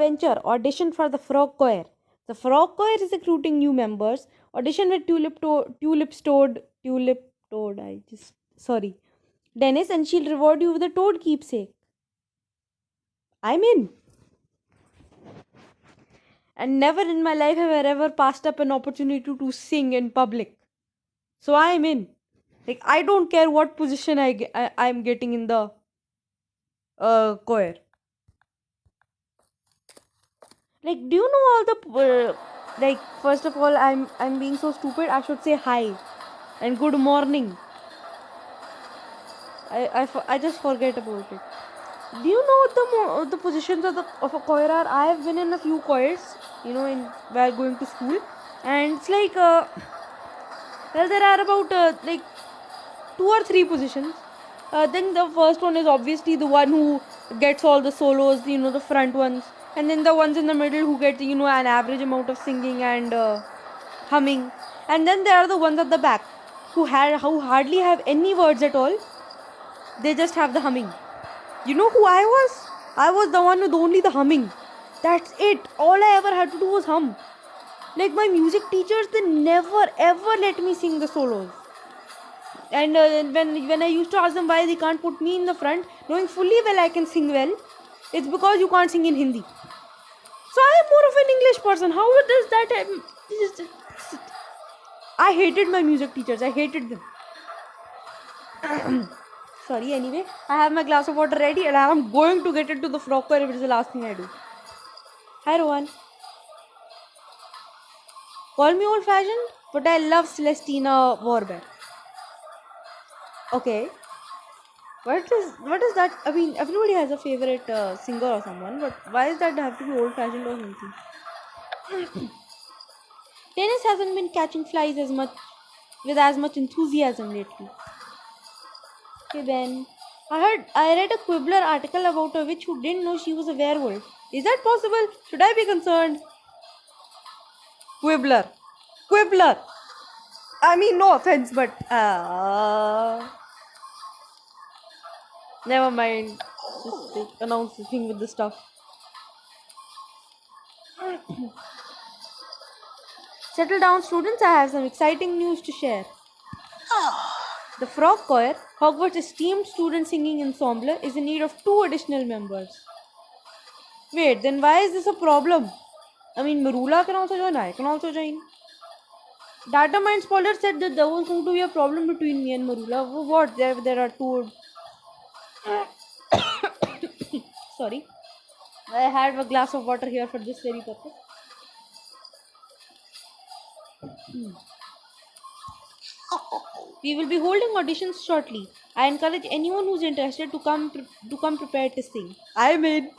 adventure. Audition for the frog choir. The frog choir is recruiting new members. Audition with tulip toad. Sorry, Dennis, and she'll reward you with a toad keepsake. I'm in. And never in my life have I ever passed up an opportunity to sing in public. So I'm in. Like, I don't care what position I'm getting in the choir. Like, do you know all the like, first of all, I'm being so stupid. I should say hi and good morning. I just forget about it. Do you know what the positions of a choir are? I have been in a few choirs, in while going to school, and it's like well, there are about like 2 or 3 positions. Then the first one is obviously the one who gets all the solos, the front ones, and then the ones in the middle who get an average amount of singing and humming, and then there are the ones at the back who hardly have any words at all. They just have the humming. You know who I was? I was the one with only the humming. That's it. All I ever had to do was hum. Like, my music teachers, they never ever let me sing the solos. And when I used to ask them why they can't put me in the front, knowing fully well I can sing well, it's because you can't sing in Hindi. So I am more of an English person. How does that happen? I hated my music teachers. I hated them. Sorry, anyway, I have my glass of water ready and I am going to get into the frog choir if it is the last thing I do. Hi, Rohan. Call me old-fashioned, but I love Celestina Warbeck. Okay. What is that? I mean, everybody has a favorite singer or someone, but why does that have to be old-fashioned or something? Tennis hasn't been catching flies with as much enthusiasm lately. Okay, Ben. I read a Quibbler article about a witch who didn't know she was a werewolf. Is that possible? Should I be concerned? Quibbler. I mean, no offense, but never mind. Just like, announce the thing with the stuff. Settle down, students. I have some exciting news to share. The Frog Choir, Hogwarts' esteemed student singing ensemble, is in need of 2 additional members. Wait, then why is this a problem? I mean, Merula can also join. I can also join. Data Mind Spoiler said that there was going to be a problem between me and Merula. What? There are 2. Sorry. I had a glass of water here for this very purpose. We will be holding auditions shortly. I encourage anyone who's interested to come prepared to sing. I'm in.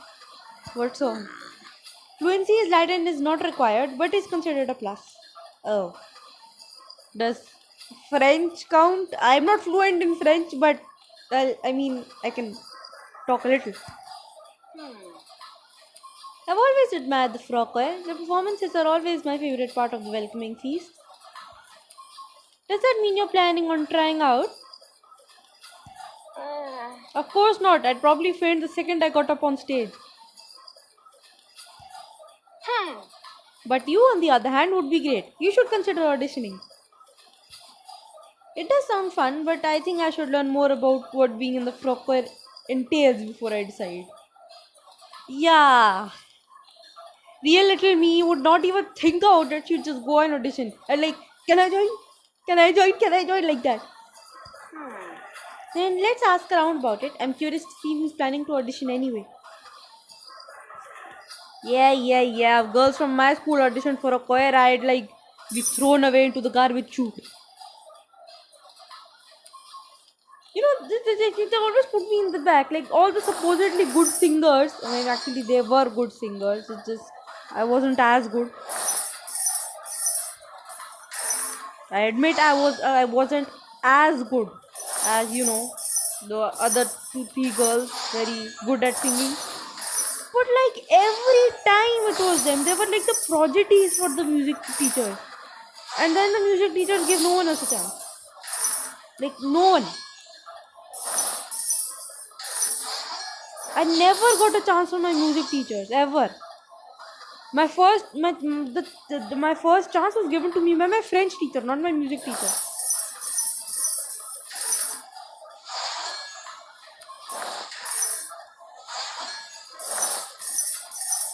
What song? Fluency is light and is not required, but is considered a plus. Oh. Does French count? I'm not fluent in French, but well, I mean, I can talk a little. I've always admired the frog choir. The performances are always my favorite part of the welcoming feast. Does that mean you're planning on trying out? Of course not. I'd probably faint the second I got up on stage. But you, on the other hand, would be great. You should consider auditioning. It does sound fun, but I think I should learn more about what being in the frog choir entails before I decide. Yeah. Real little me would not even think about it. She'd just go and audition. And like, can I join? Can I join? Like that. Then let's ask around about it. I'm curious to see who's planning to audition anyway. Yeah. Girls from my school auditioned for a choir. I'd like be thrown away into the garbage chute. They always put me in the back. Like, all the supposedly good singers. I mean, actually, they were good singers. It's just I wasn't as good. I admit I wasn't as good as the other 2-3 girls, very good at singing. But like every time it was them, they were like the prodigies for the music teachers, and then the music teachers give no one else a chance. Like, no one. I never got a chance from my music teachers ever. My first, my first chance was given to me by my French teacher, not my music teacher.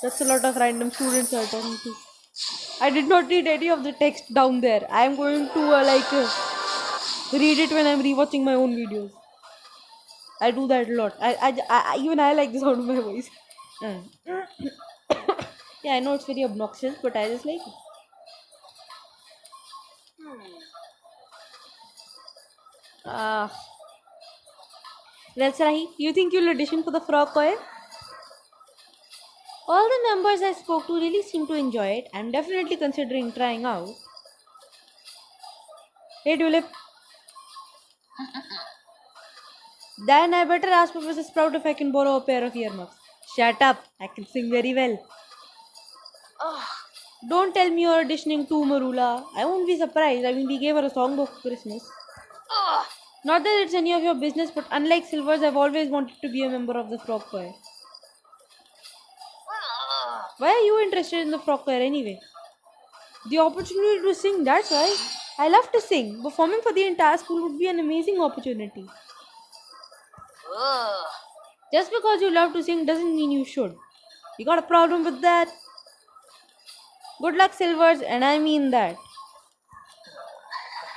That's a lot of random students I are talking to. I did not read any of the text down there. I am going to read it when I'm rewatching my own videos. I do that a lot. Even I like the sound of my voice. Mm. Yeah, I know it's very obnoxious, but I just like it. Ah, well, Sarahi, you think you'll audition for the frog choir? All the members I spoke to really seem to enjoy it. I'm definitely considering trying out. Hey, Tulip. Then I better ask Professor Sprout if I can borrow a pair of earmuffs. Shut up. I can sing very well. Don't tell me you're auditioning too, Merula. I won't be surprised. I mean, we gave her a songbook for Christmas. Not that it's any of your business, but unlike Silvers, I've always wanted to be a member of the frog choir. Why are you interested in the frog choir anyway? The opportunity to sing, that's why. I love to sing. Performing for the entire school would be an amazing opportunity. Just because you love to sing doesn't mean you should. You got a problem with that? Good luck, Silvers, and I mean that.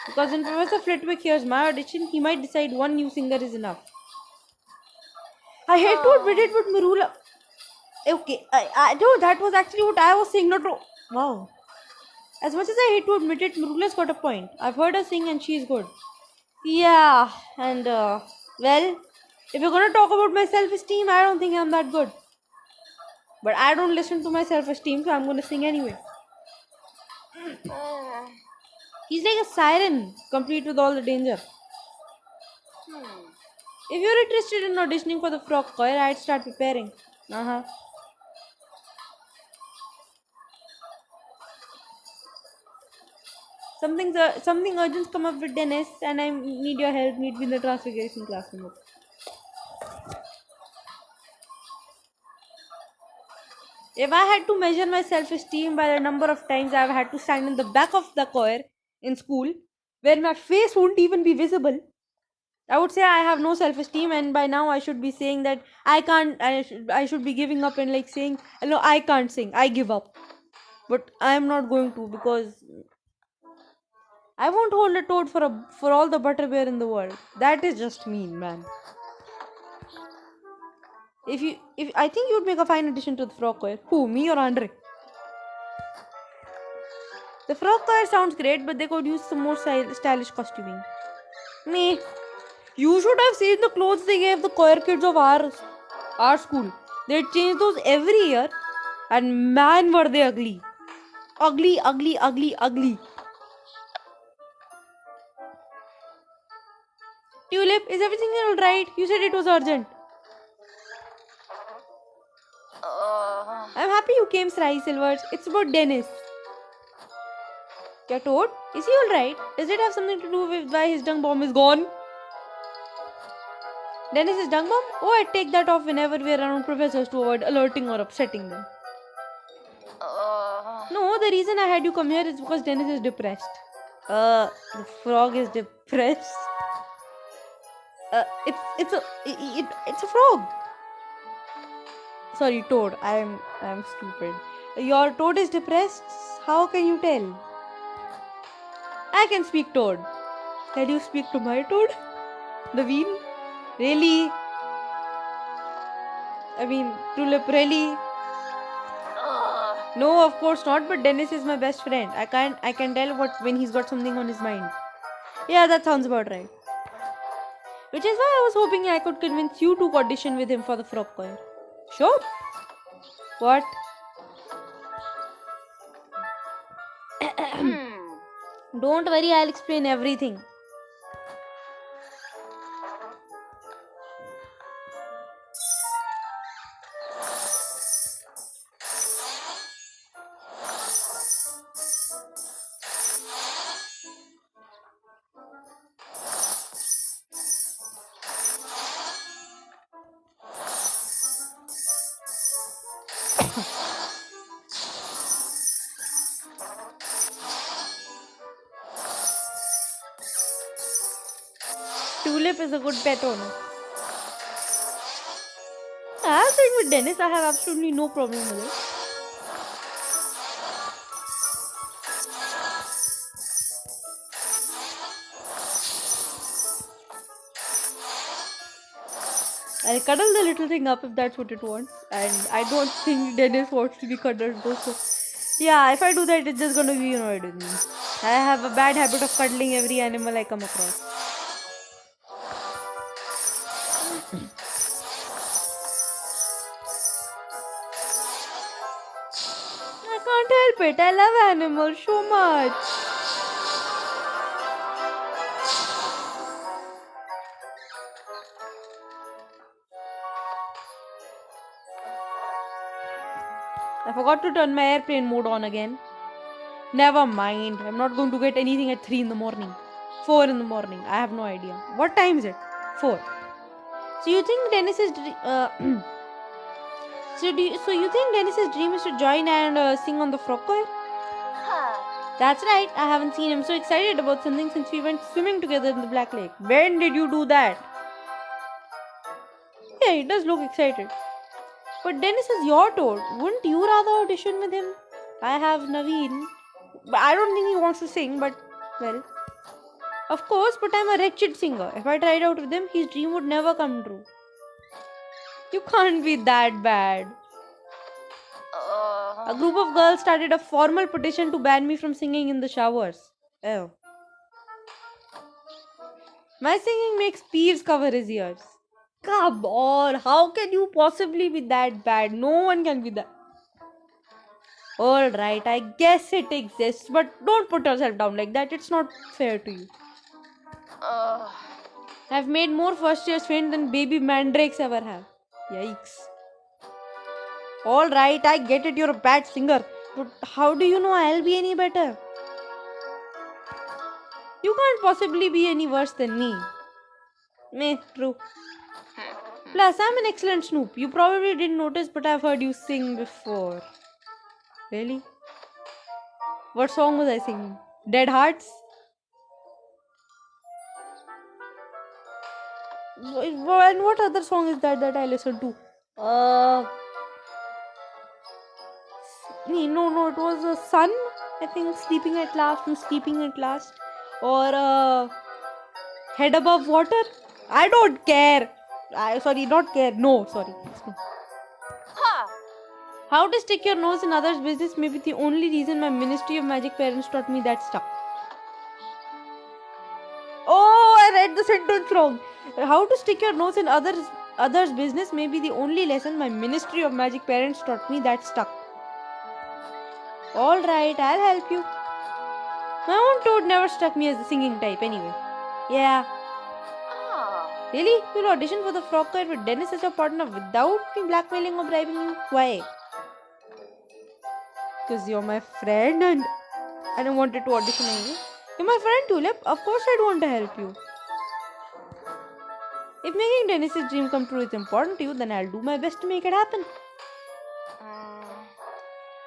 Because when Professor Flitwick hears my audition, he might decide one new singer is enough. I hate to admit it, but Merula. Okay, I know that was actually what I was saying, not. Wow. As much as I hate to admit it, Merula's got a point. I've heard her sing and she's good. Yeah, and well, if you're gonna talk about my self esteem, I don't think I'm that good. But I don't listen to my self esteem, so I'm gonna sing anyway. He's like a siren, complete with all the danger. If you're interested in auditioning for the frog choir, I'd start preparing. Something urgent's come up with Dennis, and I need your help. Meet me in the transfiguration classroom. If I had to measure my self-esteem by the number of times I've had to stand in the back of the choir in school, where my face won't even be visible, I would say I have no self-esteem, and by now I should be saying that I can't. I should be giving up and like saying, no, I can't sing. I give up. But I am not going to, because I won't hold a toad for all the butterbeer in the world. That is just mean, man. If I think you'd make a fine addition to the frog choir. Who, me or Andre? The frog choir sounds great, but they could use some more stylish costuming. Me. You should have seen the clothes they gave the choir kids of our school. They change those every year, and man were they ugly. Ugly, ugly, ugly, ugly. Tulip, is everything alright? You said it was urgent. I'm happy you came, Sarahi Silvers. It's about Dennis. Your toad? Is he alright? Does it have something to do with why his dung bomb is gone? Dennis is dung bomb? Oh, I take that off whenever we're around professors to avoid alerting or upsetting them. No, the reason I had you come here is because Dennis is depressed. The frog is depressed. It's a frog. Sorry, toad. I'm stupid. Your toad is depressed. How can you tell? I can speak toad. Can you speak to my toad? Naveen? Really? I mean, Tulip, really? No, of course not, but Dennis is my best friend. I can tell when he's got something on his mind. Yeah, that sounds about right. Which is why I was hoping I could convince you to audition with him for the frog choir. Sure. What? Don't worry, I'll explain everything. Tulip is a good pet owner. I was saying with Dennis, I have absolutely no problem with it. I'll cuddle the little thing up if that's what it wants. And I don't think Dennis wants to be cuddled though. So yeah, if I do that, it's just gonna be annoyed with me. I have a bad habit of cuddling every animal I come across. I can't help it. I love animals so much. I forgot to turn my airplane mode on again. Never mind. I'm not going to get anything at 3 in the morning. 4 in the morning. I have no idea. What time is it? 4. So you think Dennis's so you think Dennis's dream is to join and sing on the frog choir? That's right. I haven't seen him so excited about something since we went swimming together in the Black Lake. When did you do that? Yeah, he does look excited. But Dennis is your toad. Wouldn't you rather audition with him? I have Naveen. But I don't think he wants to sing, but well. Of course, but I'm a wretched singer. If I tried out with him, his dream would never come true. You can't be that bad. A group of girls started a formal petition to ban me from singing in the showers. Oh. My singing makes Peeves cover his ears. Come on, how can you possibly be that bad? No one can be that. Alright, I guess it exists, but don't put yourself down like that. It's not fair to you. I've made more first years faint than baby mandrakes ever have. Yikes. Alright, I get it, you're a bad singer. But how do you know I'll be any better? You can't possibly be any worse than me. Meh, true. Plus, I'm an excellent snoop. You probably didn't notice, but I've heard you sing before. Really? What song was I singing? Dead Hearts? And what other song is that I listen to? No, it was a Sun. I think Sleeping at Last and Sleeping at Last. Or Head Above Water. I don't care. Not care. No, sorry. How to stick your nose in others' business may be the only reason my Ministry of Magic parents taught me that stuff. Oh, I read the sentence wrong. How to stick your nose in others' business may be the only lesson my Ministry of Magic parents taught me that stuck. Alright, I'll help you. My own toad never struck me as the singing type anyway. Yeah. Really? You'll audition for the frog choir with Dennis as your partner without me blackmailing or bribing you? Why? Because you're my friend and I don't want to audition anyway. You're my friend Tulip. Of course I'd want to help you. If making Dennis's dream come true is important to you, then I'll do my best to make it happen.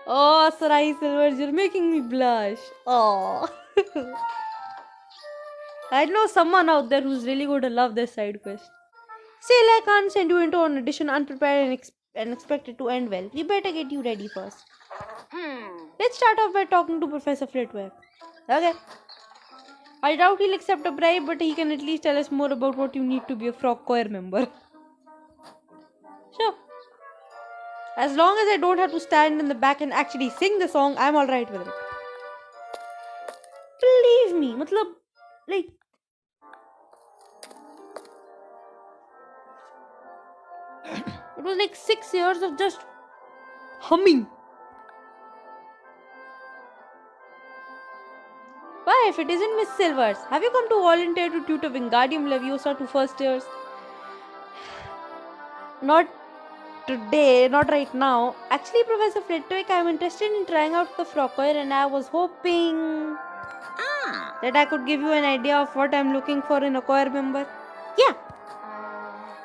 Oh, Sarahi Silvers, you're making me blush. Oh. I know someone out there who's really going to love this side quest. Still, I can't send you into an audition unprepared and expect it to end well. We better get you ready first. Let's start off by talking to Professor Flitwick. Okay. I doubt he'll accept a bribe, but he can at least tell us more about what you need to be a frog choir member. Sure. As long as I don't have to stand in the back and actually sing the song, I'm alright with it. Believe me, like... It was like 6 years of just humming. Why, if it isn't Miss Silvers? Have you come to volunteer to tutor Wingardium Leviosa to first years? Not today, not right now. Actually, Professor Flitwick, I'm interested in trying out the frog choir and I was hoping that I could give you an idea of what I'm looking for in a choir member. Yeah.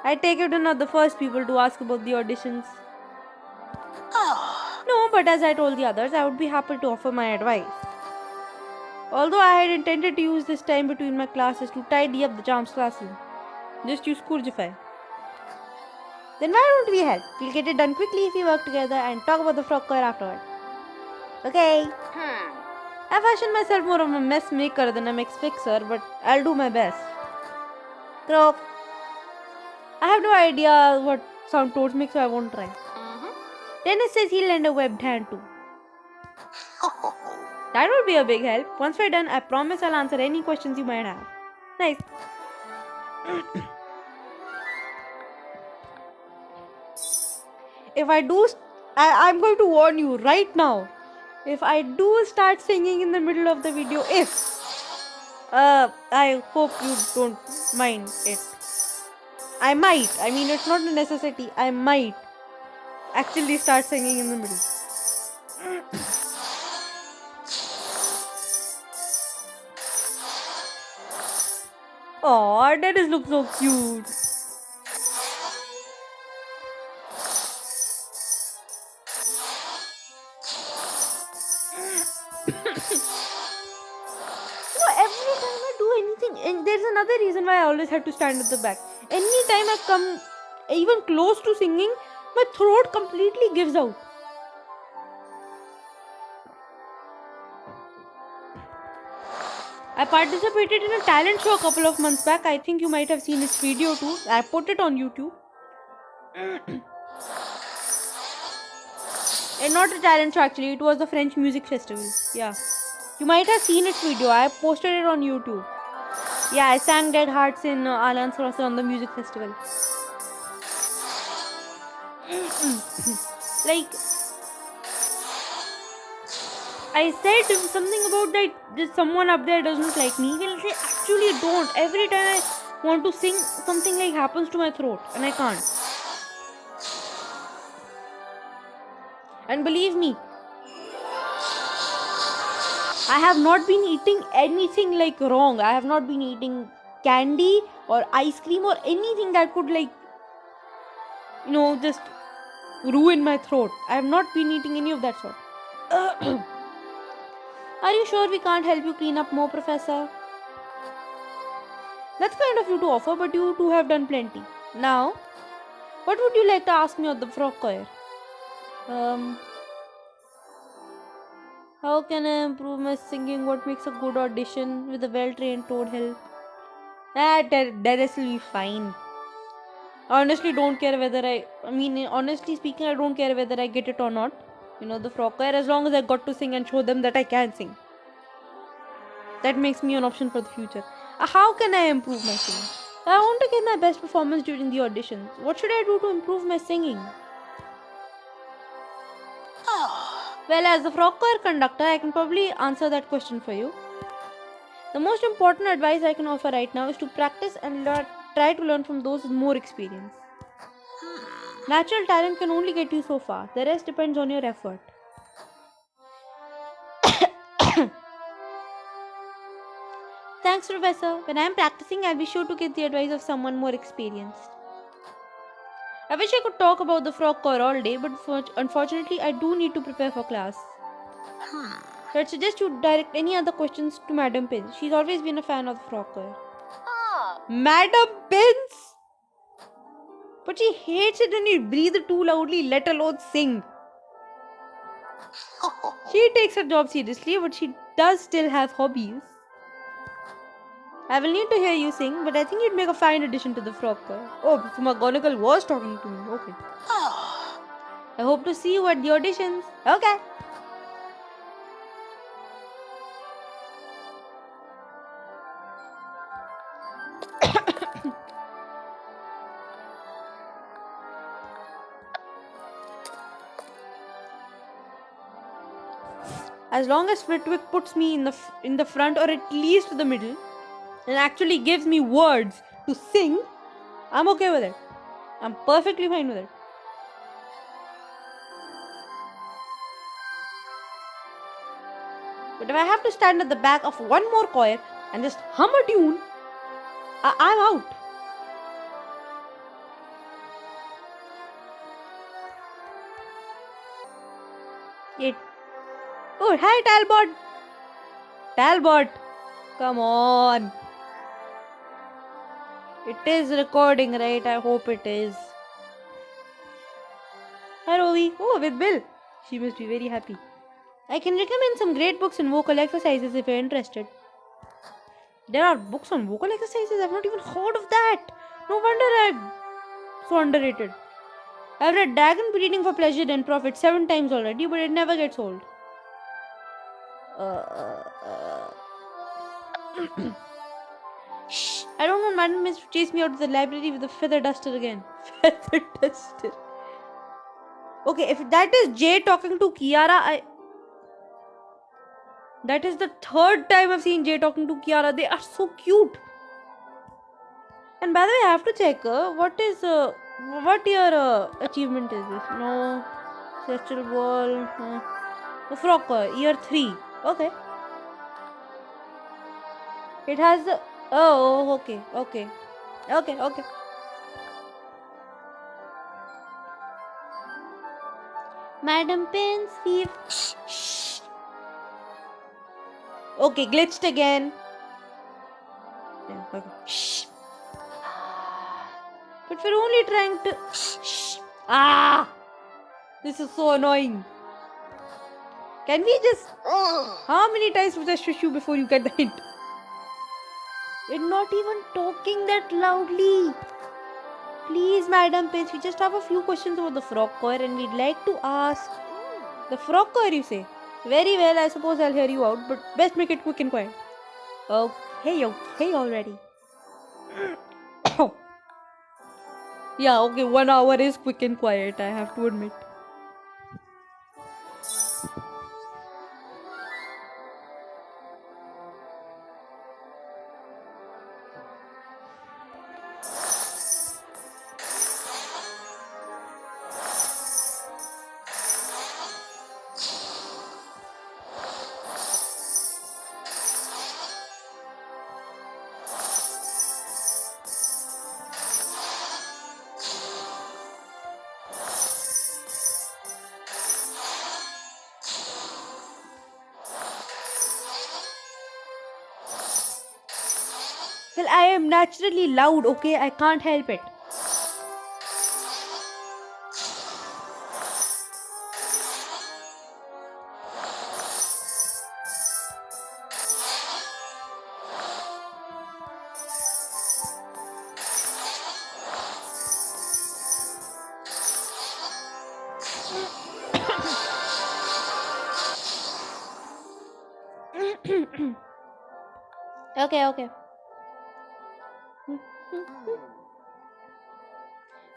I take it you're not the first people to ask about the auditions. No, but as I told the others, I would be happy to offer my advice. Although I had intended to use this time between my classes to tidy up the charms classroom. Just use Courgify. Then why don't we help? We'll get it done quickly if we work together and talk about the frog choir afterward. Okay. I fashion myself more of a mess maker than a mix fixer, but I'll do my best. So, I have no idea what sound Toads make, so I won't try. Dennis says he'll lend a webbed hand too. That would be a big help. Once we're done, I promise I'll answer any questions you might have. Nice. If I do, I'm going to warn you right now. If I do start singing in the middle of the video, I hope you don't mind it. I might. I mean, it's not a necessity. I might actually start singing in the middle. Aw, Dennis looks so cute. Every time I do anything, and there's another reason why I always have to stand at the back. Anytime I come even close to singing, my throat completely gives out. I participated in a talent show a couple of months back. I think you might have seen this video too. I put it on YouTube. And not a talent show actually, it was the French music festival. Yeah. You might have seen its video. I posted it on YouTube. Yeah, I sang Dead Hearts in Alliance Crossing on the music festival. Like, I said something about that there's someone up there doesn't like me. He'll say, actually don't. Every time I want to sing, something like happens to my throat and I can't. And believe me, I have not been eating anything like wrong. I have not been eating candy or ice cream or anything that could like, just ruin my throat. I have not been eating any of that sort. Are you sure we can't help you clean up more, Professor? That's kind of you to offer, but you two have done plenty. Now, what would you like to ask me of the frog choir? How can I improve my singing? What makes a good audition with a well-trained toad help? That will be fine. I honestly don't care whether honestly speaking, I don't care whether I get it or not. The frog choir, as long as I got to sing and show them that I can sing. That makes me an option for the future. How can I improve my singing? I want to give my best performance during the auditions. What should I do to improve my singing? Well, as a frog choir conductor, I can probably answer that question for you. The most important advice I can offer right now is to practice and try to learn from those with more experience. Natural talent can only get you so far. The rest depends on your effort. Thanks, Professor. When I am practicing, I'll be sure to get the advice of someone more experienced. I wish I could talk about the frog choir all day, but unfortunately, I do need to prepare for class. So I'd suggest you direct any other questions to Madam Pins. She's always been a fan of the frog choir. Madam Pins? But she hates it when you breathe too loudly, let alone sing. She takes her job seriously, but she does still have hobbies. I will need to hear you sing, but I think you'd make a fine addition to the frog choir. Oh, so McGonagall was talking to me. Okay. I hope to see you at the auditions. Okay. As long as Flitwick puts me in the front or at least the middle and actually gives me words to sing, I'm okay with it. I'm perfectly fine with it. But if I have to stand at the back of one more choir and just hum a tune, I'm out. Oh, hi Talbot. Talbot! Come on! It is recording, right? I hope it is. Hi, Rovi. Oh, with Bill. She must be very happy. I can recommend some great books on vocal exercises if you're interested. There are books on vocal exercises? I've not even heard of that. No wonder I'm so underrated. I've read Dragon Breeding for Pleasure and Profit 7 times already, but it never gets old. Shh! I don't want Madam Miss to chase me out of the library with a feather duster again. Feather duster. Okay, if that is Jay talking to Kiara, that is the third time I've seen Jay talking to Kiara. They are so cute. And by the way, I have to check what your achievement is this? No, Celestial Ball, the Frog year 3. Okay. It has the. Oh, okay. Madam Pins, we've. Shh. Okay, glitched again. Yeah, okay. Shh. But we're only trying to. Shh. Ah! This is so annoying. Can we just. How many times must I shush you before you get the hint? We're not even talking that loudly. Please, Madam Pins, we just have a few questions about the frog choir and we'd like to ask. The frog choir, you say? Very well, I suppose I'll hear you out, but best make it quick and quiet. Okay already. Yeah, okay, 1 hour is quick and quiet, I have to admit. Well, I am naturally loud, okay? I can't help it. Okay.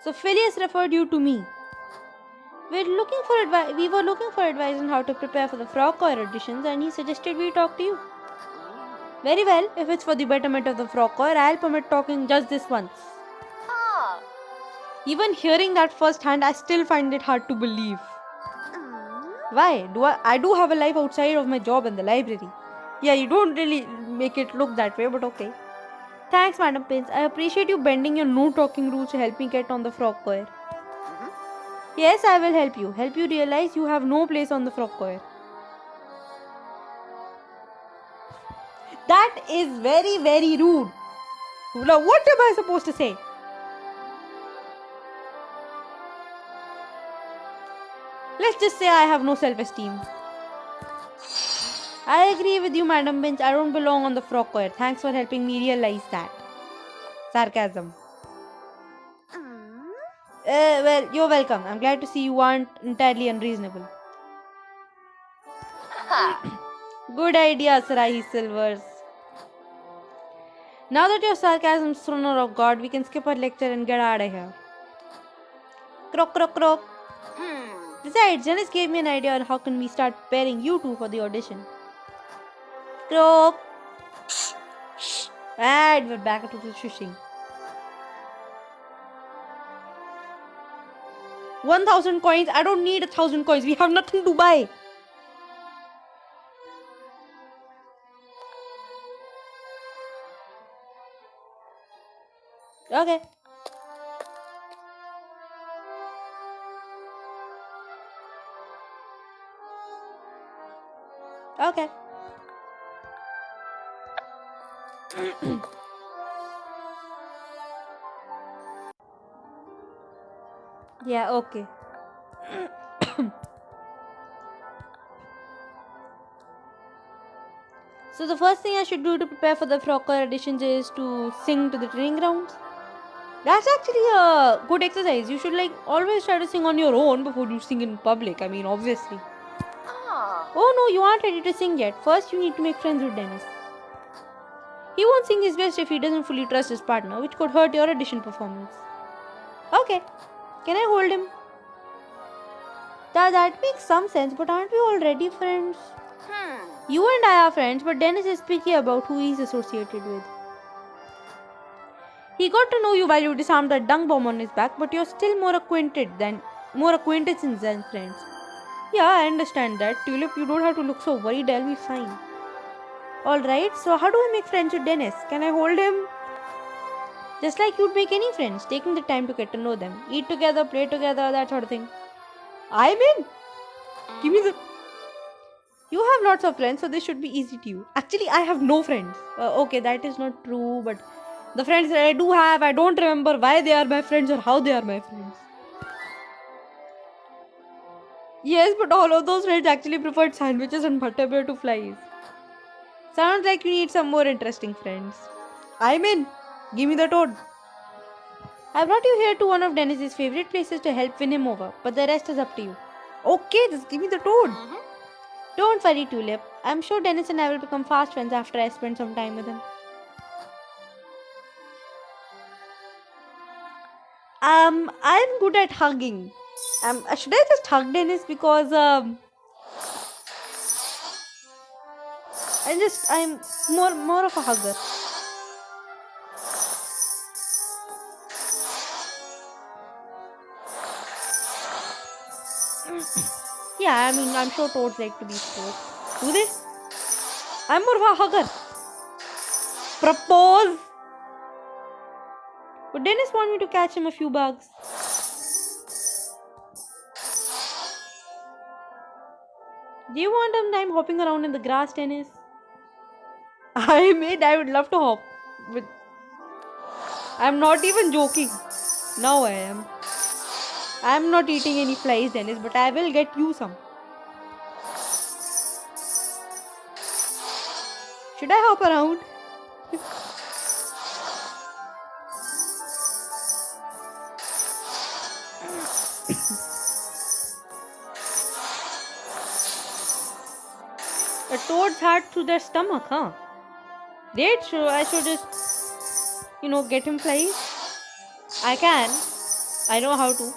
So Phileas referred you to me. We were looking for advice on how to prepare for the frog choir auditions, and he suggested we talk to you. Very well, if it's for the betterment of the frog choir, I'll permit talking just this once. Even hearing that firsthand, I still find it hard to believe. Why? I do have a life outside of my job in the library. Yeah, you don't really make it look that way, but okay. Thanks, Madam Pins. I appreciate you bending your no talking rules to help me get on the frog choir. Yes, I will help you. Help you realize you have no place on the frog choir. That is very, very rude. Now, what am I supposed to say? Let's just say I have no self-esteem. I agree with you, Madam Bench. I don't belong on the frog choir. Thanks for helping me realize that. Sarcasm. Well, you're welcome. I'm glad to see you aren't entirely unreasonable. Good idea, Sarahi Silvers. Now that your sarcasm's thrown her off guard, we can skip our lecture and get out of here. Croak. Besides, Janice gave me an idea on how can we start preparing you two for the audition. Croak. And we're back to the shushing. 1,000 coins. I don't need 1,000 coins. We have nothing to buy. Okay. Yeah, okay. So the first thing I should do to prepare for the Frocker auditions is to sing to the training grounds. That's actually a good exercise. You should like always try to sing on your own before you sing in public. I mean, obviously. Oh no, you aren't ready to sing yet. First, you need to make friends with Dennis. He won't sing his best if he doesn't fully trust his partner, which could hurt your audition performance. Okay, can I hold him? That makes some sense, but aren't we already friends? You and I are friends, but Dennis is picky about who he's associated with. He got to know you while you disarmed that dung bomb on his back, but you're still more acquaintances than friends. Yeah, I understand that. Tulip, you don't have to look so worried, I'll be fine. Alright, so how do I make friends with Dennis? Can I hold him? Just like you'd make any friends, taking the time to get to know them. Eat together, play together, that sort of thing. I'm in! Give me the... You have lots of friends, so this should be easy to you. Actually, I have no friends. Okay, that is not true, but the friends that I do have, I don't remember why they are my friends or how they are my friends. Yes, but all of those friends actually preferred sandwiches and butterbeer to flies. Sounds like you need some more interesting friends. I'm in. Give me the toad. I brought you here to one of Dennis's favorite places to help win him over, but the rest is up to you. Okay, just give me the toad. Don't worry, Tulip. I'm sure Dennis and I will become fast friends after I spend some time with him. I'm good at hugging. Should I just hug Dennis because I'm more of a hugger. Yeah, I mean, I'm sure toads like to be stroked. Do they? I'm more of a hugger. Propose. Would Dennis want me to catch him a few bugs? Do you want some time hopping around in the grass, Dennis? I would love to hop. But I'm not even joking. Now I am. I'm not eating any flies, Dennis, but I will get you some. Should I hop around? A toad's heart through their stomach, huh? Great, so I should just, get him flies. I can. I know how to.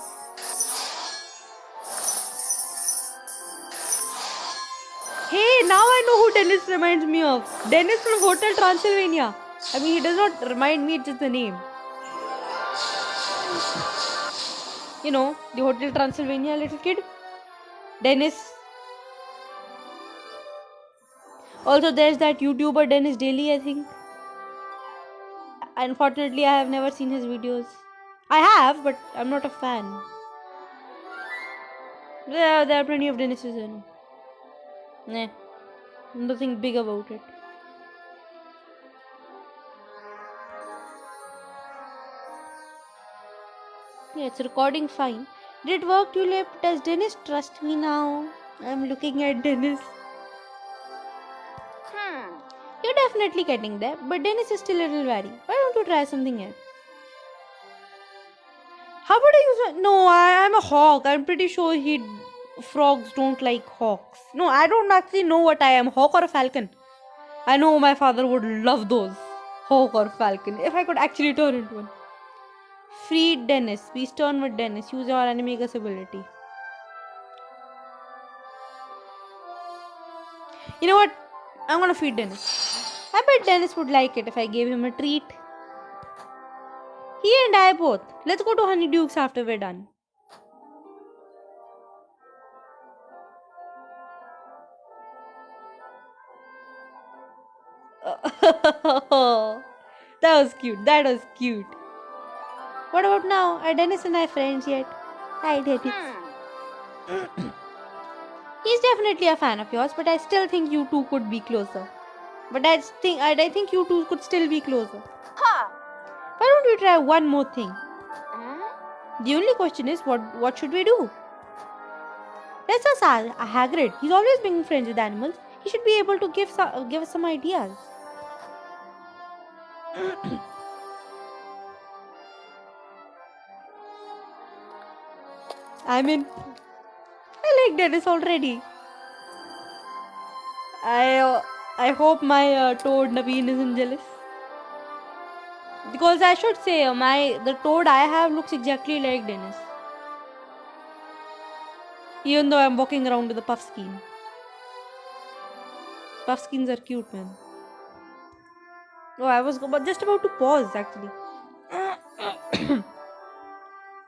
Hey, now I know who Dennis reminds me of. Dennis from Hotel Transylvania. I mean, he does not remind me, it's just the name. You know, the Hotel Transylvania little kid. Dennis. Also, there's that YouTuber Dennis Daily, I think. Unfortunately, I have never seen his videos. I have, but I'm not a fan. Yeah, there are plenty of Dennises in. Nah, nothing big about it. Yeah, it's recording fine. Did it work, Tulip? Does Dennis trust me now? I'm looking at Dennis. You're definitely getting there, but Dennis is still a little wary. Why don't you try something else? How about I use No, I'm a hawk. I'm pretty sure frogs don't like hawks. No, I don't actually know what I am, hawk or a falcon. I know my father would love those. Hawk or falcon. If I could actually turn into one. Feed Dennis. Be stern with Dennis. Use your animagus ability. You know what? I'm gonna feed Dennis. I bet Dennis would like it if I gave him a treat. He and I both. Let's go to Honeydukes after we're done. That was cute. That was cute. What about now? Are Dennis and I friends yet? Hi, Dennis. He's definitely a fan of yours, but I still think you two could be closer. But I think you two could still be closer. Why don't we try one more thing? The only question is, what should we do? Let's ask Hagrid. He's always being friends with animals. He should be able to give us some ideas. I mean, I like Dennis already. I hope my toad Naveen isn't jealous. Because I should say, the toad I have looks exactly like Dennis. Even though I'm walking around with a puffskein. Puffskeins are cute, man. Oh, I was just about to pause, actually.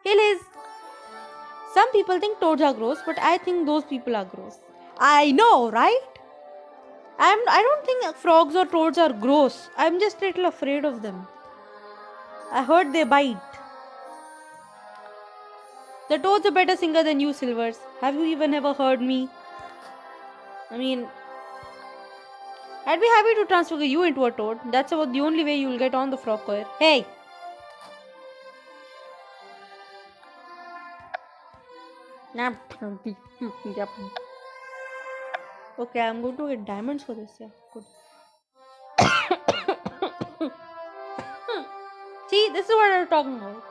Hey, Liz. Some people think toads are gross, but I think those people are gross. I know, right? I don't think frogs or toads are gross. I'm just a little afraid of them. I heard they bite. The toad's a better singer than you, Silvers. Have you even ever heard me? I mean, I'd be happy to transfer you into a toad. That's about the only way you'll get on the frog choir. Hey! Okay, I'm going to get diamonds for this. Yeah, good. See, this is what I'm talking about.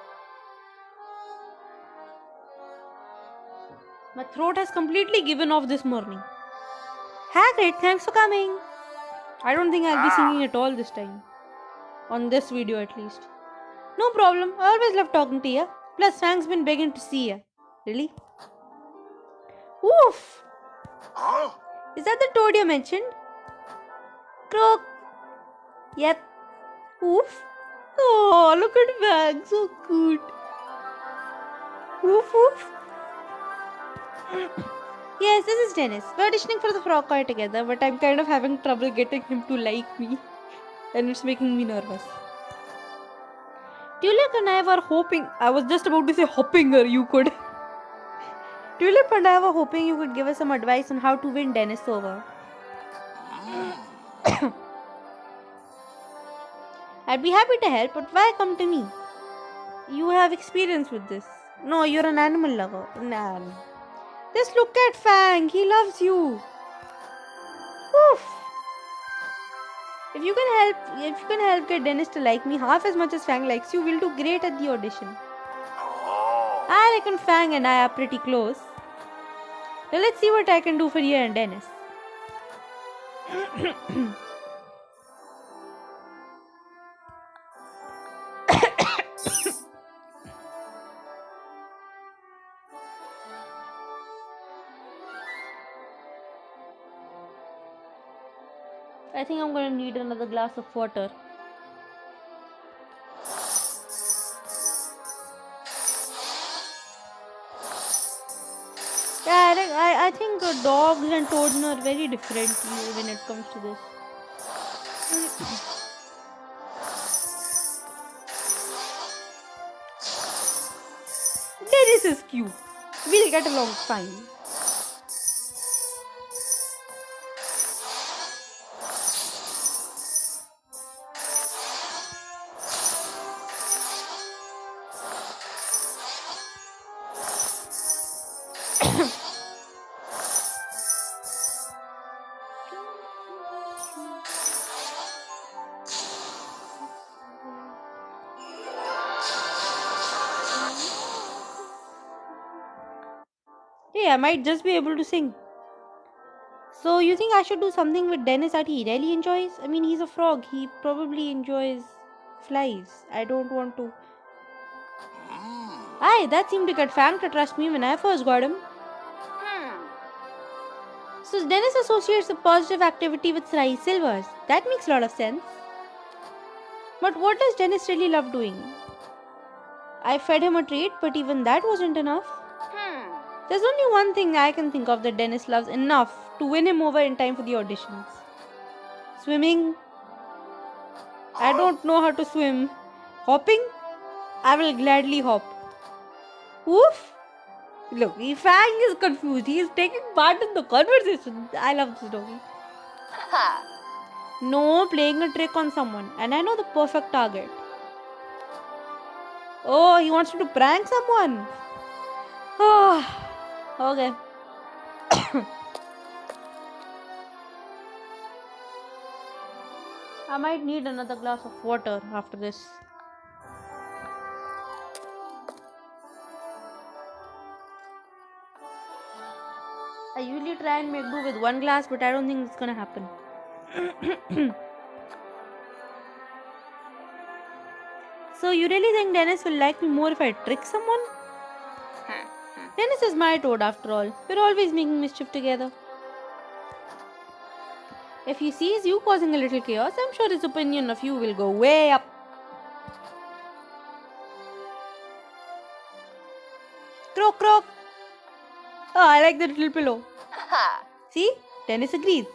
My throat has completely given off this morning. Hagrid, thanks for coming. I don't think I'll be singing at all this time. On this video at least. No problem. I always love talking to you. Plus, Frank's been begging to see you. Really? Oof! Is that the toad you mentioned? Croak. Yep. Oof. Oh, look at Frank. So cute. Oof, oof. Yes, this is Dennis. We're auditioning for the frog choir together, but I'm kind of having trouble getting him to like me. And it's making me nervous. Tulip and I were hoping... I was just about to say hopping, or you could... Tulip and I were hoping you could give us some advice on how to win Dennis over. I'd be happy to help, but why come to me? You have experience with this. No, you're an animal lover. Nah. Just look at Fang. He loves you. Oof. If you can help get Dennis to like me half as much as Fang likes you, we'll do great at the audition. I reckon Fang and I are pretty close. Now let's see what I can do for you and Dennis. I think I'm going to need another glass of water. Yeah, I think dogs and toads are very different when it comes to this. Dennis is cute. We'll get along fine. Hey, I might just be able to sing. So you think I should do something with Dennis that he really enjoys? I mean, he's a frog. He probably enjoys flies. I don't want to... Aye, that seemed to get Fang to trust me when I first got him. So Dennis associates the positive activity with Sarahi Silvers. That makes a lot of sense. But what does Dennis really love doing? I fed him a treat, but even that wasn't enough. There's only one thing I can think of that Dennis loves enough to win him over in time for the auditions. Swimming. I don't know how to swim. Hopping? I will gladly hop. Woof! Look, Fang is confused. He is taking part in the conversation. I love this doggy. No, playing a trick on someone. And I know the perfect target. Oh, he wants me to prank someone. Oh, okay. I might need another glass of water after this. I usually try and make do with one glass, but I don't think it's gonna happen. So you really think Dennis will like me more if I trick someone? Dennis is my toad after all. We're always making mischief together. If he sees you causing a little chaos, I'm sure his opinion of you will go way up. Croak, croak. Oh, I like the little pillow. See? Dennis agrees.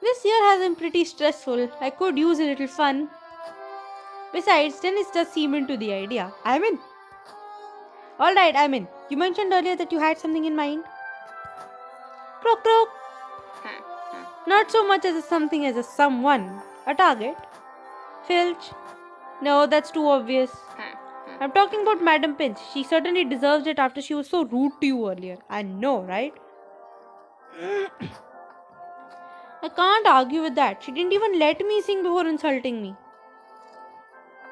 This year has been pretty stressful. I could use a little fun. Besides, Dennis does seem into the idea. I'm in. Alright, I'm in. You mentioned earlier that you had something in mind. Croak, croak. Not so much as a something as a someone. A target. Filch. No, that's too obvious. I'm talking about Madam Pinch. She certainly deserves it after she was so rude to you earlier. I know, right? I can't argue with that. She didn't even let me sing before insulting me.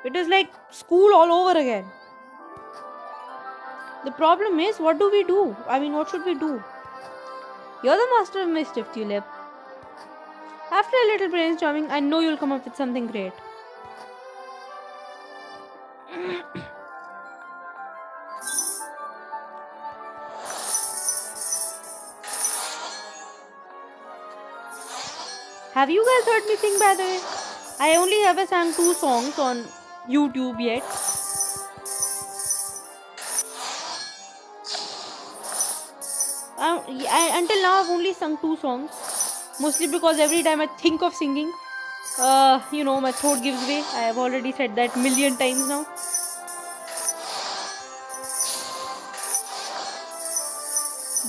It was like school all over again. The problem is, what do we do? I mean, what should we do? You're the master of mischief, Tulip. After a little brainstorming, I know you'll come up with something great. Have you guys heard me sing, by the way? I only ever sang 2 songs on YouTube yet. Until now, I've only sung 2 songs. Mostly because every time I think of singing, my throat gives way. I have already said that million times now.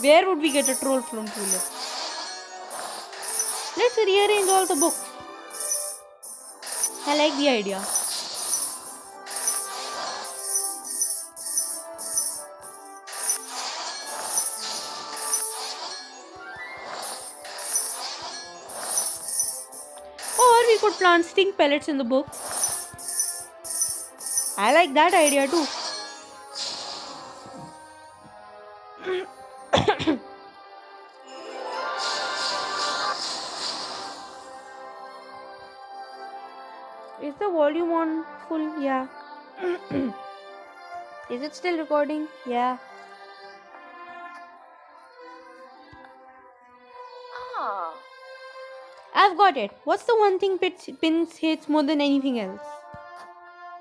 Where would we get a troll from, Tulip? Let's rearrange all the books. I like the idea. Or we could plant stink pellets in the book. I like that idea too. Is the volume on full? Yeah. Is it still recording? Yeah. I've got it. What's the one thing Pins hates more than anything else?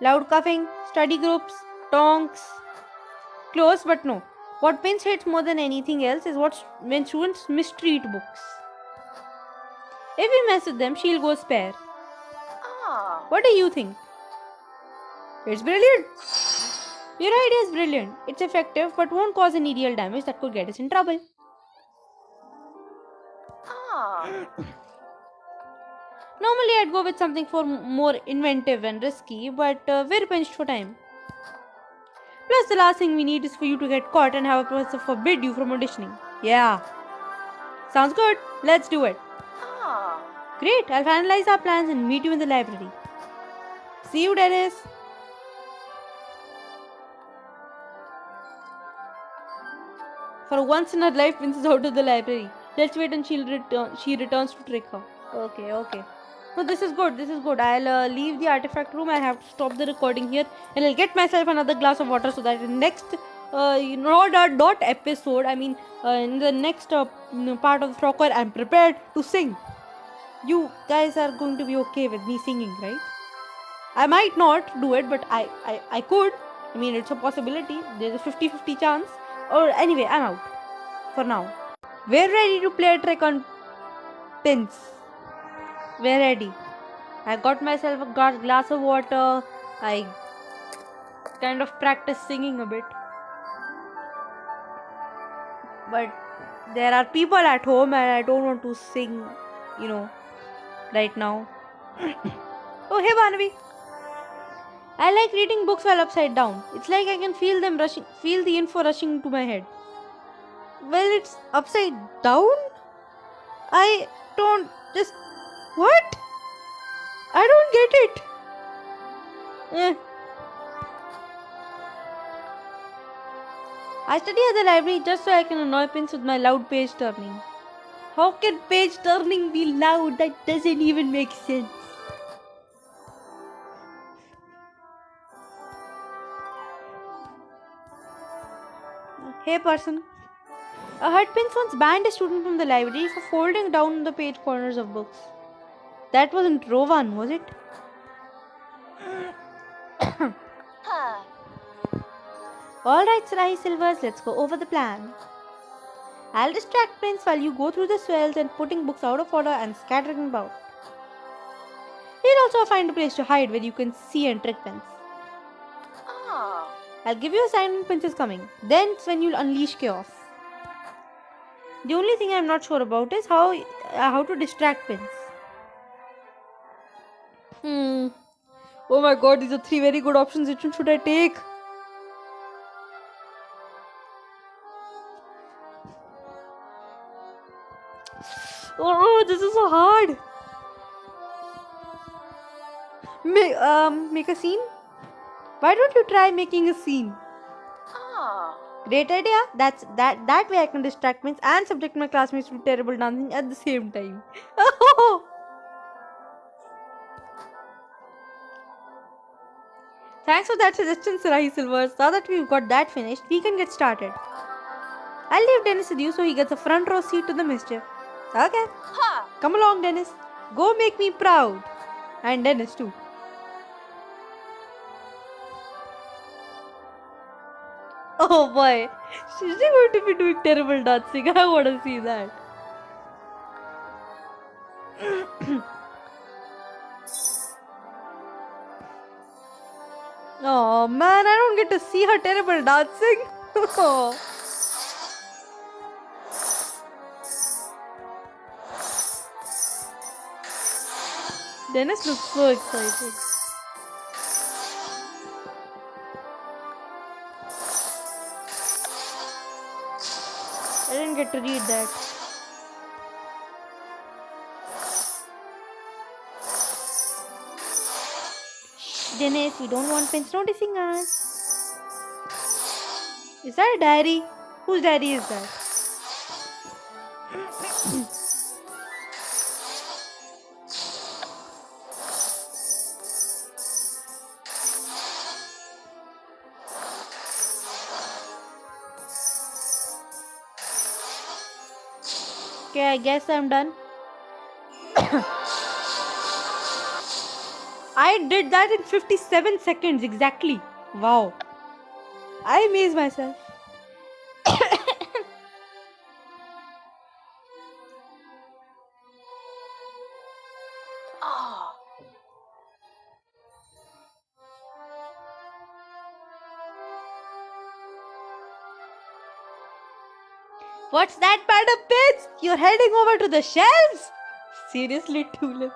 Loud coughing, study groups, tonks. Close, but no. What Pins hates more than anything else is when students mistreat books. If we mess with them, she'll go spare. What do you think? It's brilliant. Your idea is brilliant. It's effective, but won't cause any real damage that could get us in trouble. Normally, I'd go with something more inventive and risky, but we're pinched for time. Plus, the last thing we need is for you to get caught and have a professor forbid you from auditioning. Yeah. Sounds good. Let's do it. Great. I'll finalize our plans and meet you in the library. See you, Dennis. For once in her life, Vince is out of the library. Let's wait until she returns to trick her. Okay. No, this is good. I'll leave the artifact room. I have to stop the recording here. And I'll get myself another glass of water so that in next episode, in the next part of the frog choir, I'm prepared to sing. You guys are going to be okay with me singing, right? I might not do it, but I could. I mean, it's a possibility. There's a 50-50 chance. Or anyway, I'm out. For now. We're ready to play a trick on Pins. We're ready. I got myself a glass of water. I kind of practiced singing a bit. But There are people at home and I don't want to sing, right now. Oh, hey Banavi. I like reading books while upside down. It's like I can feel the info rushing into my head. Well, it's upside down? I don't just... What? I don't get it. I study at the library just so I can annoy Prince with my loud page turning. How can page turning be loud? That doesn't even make sense. Hey person. A head prince once banned a student from the library for folding down the page corners of books. That wasn't Rowan, was it? Alright, Sarahi Silvers, let's go over the plan. I'll distract Prince while you go through the swells and putting books out of order and scattering them about. He'll also find a place to hide where you can see and trick Prince. I'll give you a sign when Prince is coming. Then's when you'll unleash chaos. The only thing I'm not sure about is how to distract Prince. Oh my god, these are 3 very good options. Which one should I take? Oh, this is so hard. Make a scene? Why don't you try making a scene? Great idea. That way I can distract Prince and subject my classmates to terrible dancing at the same time. Thanks for that suggestion, Sarahi Silvers. Now that we've got that finished, we can get started. I'll leave Dennis with you so he gets a front row seat to the mischief. Okay. Come along, Dennis. Go make me proud. And Dennis too. Oh boy. She's going to be doing terrible dancing. I want to see that. Oh man, I don't get to see her terrible dancing. Dennis looks so excited. I didn't get to read that. Shh, Dennis, we don't want Prince noticing us. Is that a diary? Whose diary is that? Okay, I guess I'm done. I did that in 57 seconds exactly. Wow. I amaze myself. What's that, Madam Pins? You're heading over to the shelves? Seriously, Tulip.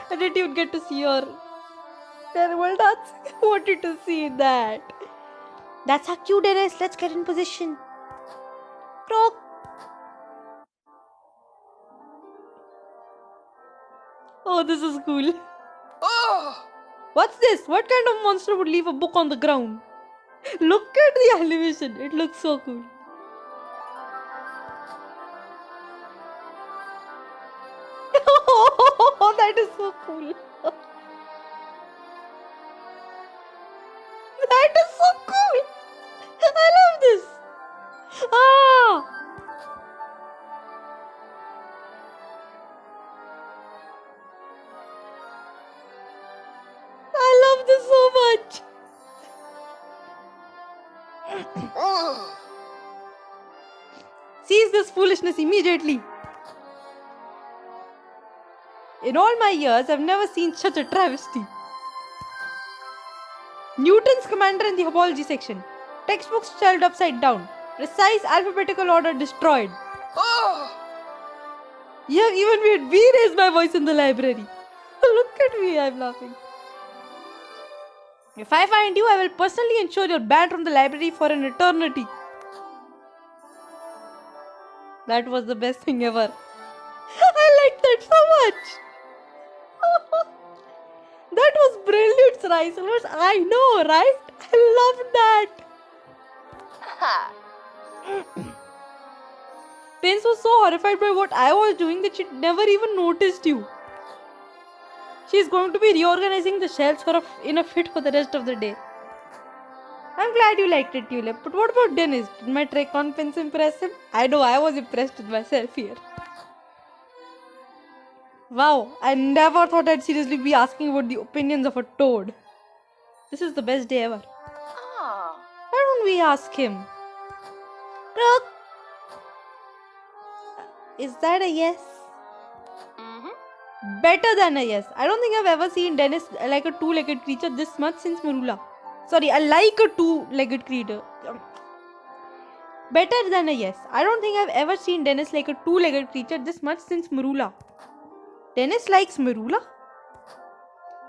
I didn't even get to see your terrible dance. I wanted to see that. That's how cute it is. Let's get in position. Croak. Oh, this is cool. Oh! What's this? What kind of monster would leave a book on the ground? Look at the animation. It looks so cool. Oh, that is so cool. That is so cool. I love this. Ah. I love this so much. Seize this foolishness immediately. In all my years, I've never seen such a travesty. Newton's commander in the apology section. Textbooks shelved upside down. Precise alphabetical order destroyed. You have even made me raise my voice in the library. Look at me, I'm laughing. If I find you, I will personally ensure you're banned from the library for an eternity. That was the best thing ever. I liked that so much. That was brilliant, Sarai. I know, right? I love that. Pins was so horrified by what I was doing that she never even noticed you. She's going to be reorganizing the shelves in a fit for the rest of the day. I'm glad you liked it, Tulip. But what about Dennis? Did my trick on pins impress him? I know I was impressed with myself here. Wow, I never thought I'd seriously be asking about the opinions of a toad. This is the best day ever. Why don't we ask him? Look! Is that a yes? Better than a yes. I don't think I've ever seen Dennis like a two-legged creature this much since Merula. Sorry, I like a two-legged creature. Better than a yes. I don't think I've ever seen Dennis like a two-legged creature this much since Merula. Dennis likes Merula?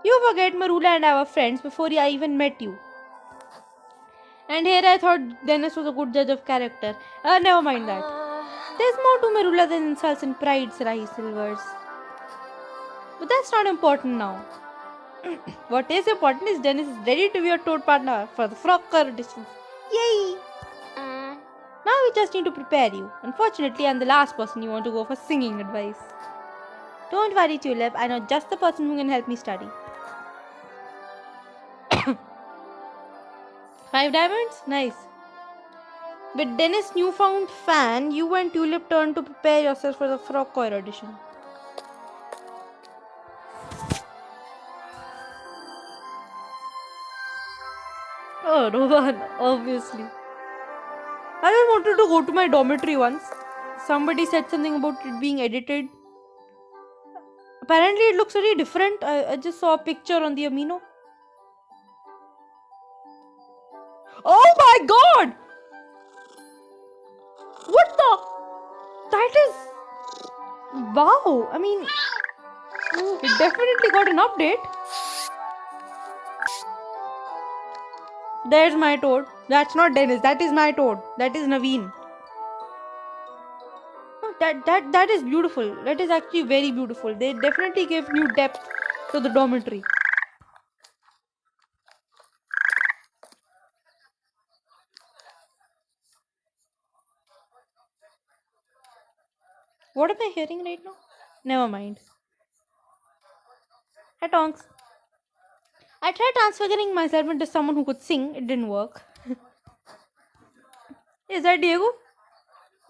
You forget Merula and I were friends before I even met you. And here I thought Dennis was a good judge of character. Never mind that. There's more to Merula than insults and pride, Sarahi Silvers. But that's not important now. What is important is Dennis is ready to be your toad partner for the frog auditions. Yay! Now we just need to prepare you. Unfortunately, I'm the last person you want to go for singing advice. Don't worry, Tulip. I know just the person who can help me study. 5 diamonds? Nice. With Dennis' newfound fan, you and Tulip turn to prepare yourself for the frog choir audition. Oh, Rohan, obviously. I just wanted to go to my dormitory once. Somebody said something about it being edited. Apparently, it looks very different. I just saw a picture on the Amino. Oh my god! What the? That is... Wow! I mean, it definitely got an update. There's my toad. That's not Dennis. That is my toad. That is Naveen. That is beautiful. That is actually very beautiful. They definitely gave new depth to the dormitory. What am I hearing right now? Never mind. Hi, Tonks. I tried transfiguring myself into someone who could sing. It didn't work. Is that Diego?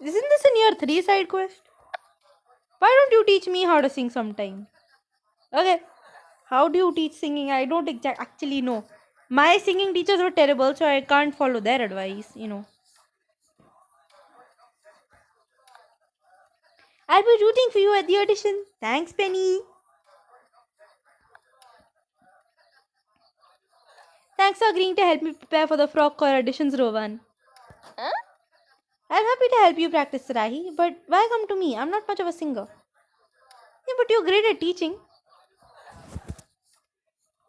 Isn't this a Year 3 side quest? Why don't you teach me how to sing sometime? Okay. How do you teach singing? I don't actually know. My singing teachers were terrible, so I can't follow their advice, I'll be rooting for you at the audition. Thanks, Penny. Thanks for agreeing to help me prepare for the frog choir auditions, Rowan. I'm happy to help you practice, Sarahi, but why come to me? I'm not much of a singer. Yeah, but you're great at teaching.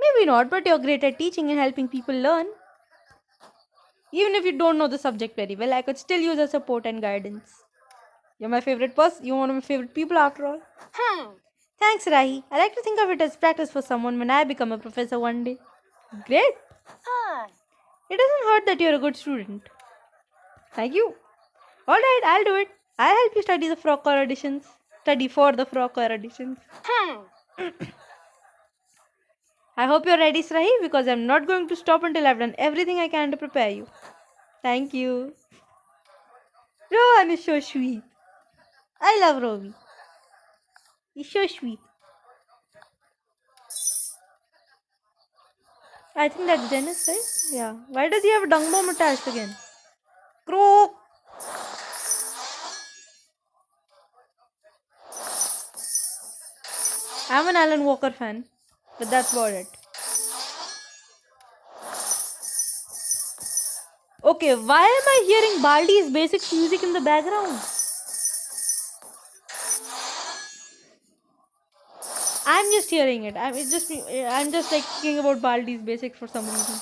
Maybe not, but you're great at teaching and helping people learn. Even if you don't know the subject very well, I could still use your support and guidance. You're my favorite person. You're one of my favorite people after all. Thanks, Rahi. I like to think of it as practice for someone when I become a professor one day. Great. It doesn't hurt that you're a good student. Thank you. Alright, I'll do it. I'll help you study the frog choir auditions. Study for the frog choir auditions. I hope you're ready, Srahi, because I'm not going to stop until I've done everything I can to prepare you. Thank you. Rohan is so sweet. I love Rovi. He's so sweet. I think that's Dennis, right? Yeah. Why does he have a dung bomb attached again? Croak! I'm an Alan Walker fan, but that's about it. Okay, why am I hearing Baldi's basic music in the background? I'm just hearing it. I'm just like thinking about Baldi's basics for some reason.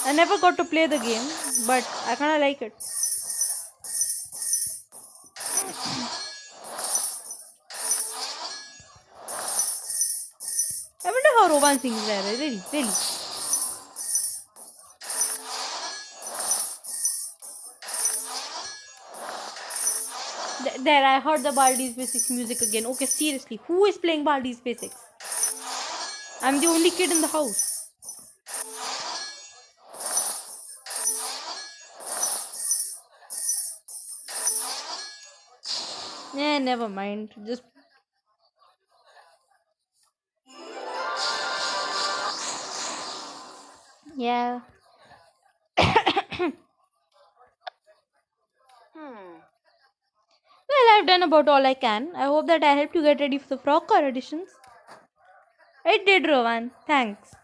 I never got to play the game, but I kind of like it. I wonder how Rowan sings there. Really. There, I heard the Baldi's Basics music again. Okay, seriously, who is playing Baldi's Basics? I'm the only kid in the house. Yeah, never mind. Just yeah. Well, I've done about all I can. I hope that I helped you get ready for the frog core auditions. It did, Rowan. Thanks.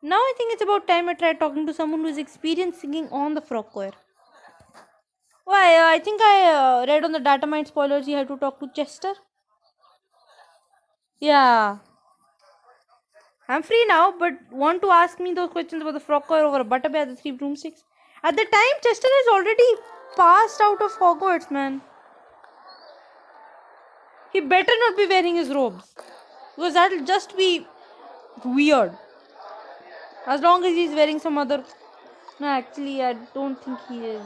Now I think it's about time I try talking to someone who's experienced singing on the frog choir. Why, I think I read on the data mine spoilers you have to talk to Chester. Yeah. I'm free now, but want to ask me those questions about the frog choir over a butterbear at the three broomsticks? At the time, Chester has already passed out of Hogwarts, man. He better not be wearing his robes. Because that'll just be weird. As long as he's wearing some other... No, actually, I don't think he is.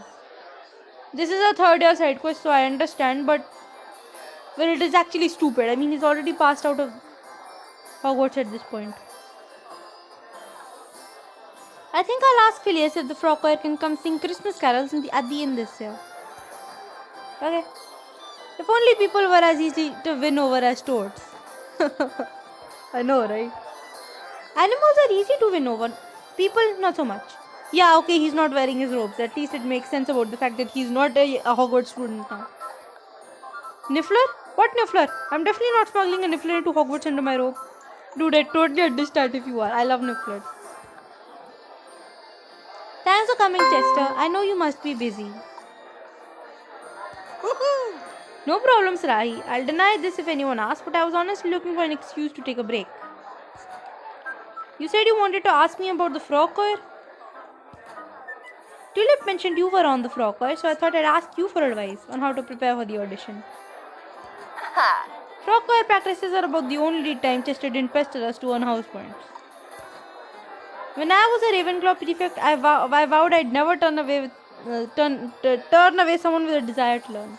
This is a third year side quest, so I understand, but... Well, it is actually stupid. I mean, he's already passed out of Hogwarts at this point. I think I'll ask Phileas if the frog choir can come sing Christmas carols at the end this year. Okay. If only people were as easy to win over as toads. I know, right? Animals are easy to win over. People, not so much. Yeah, okay, he's not wearing his robes. At least it makes sense about the fact that he's not a Hogwarts student now. Niffler? What Niffler? I'm definitely not smuggling a Niffler into Hogwarts under my robe. Dude, I totally understand if you are. I love Nifflers. Thanks for coming, Chester. I know you must be busy. No problem, Sarahi. I'll deny this if anyone asks, but I was honestly looking for an excuse to take a break. You said you wanted to ask me about the frog choir? Tulip mentioned you were on the frog choir, so I thought I'd ask you for advice on how to prepare for the audition. Frog choir practices are about the only time Chester didn't pester us to earn house points. When I was a Ravenclaw prefect, I vowed I'd never turn away someone with a desire to learn.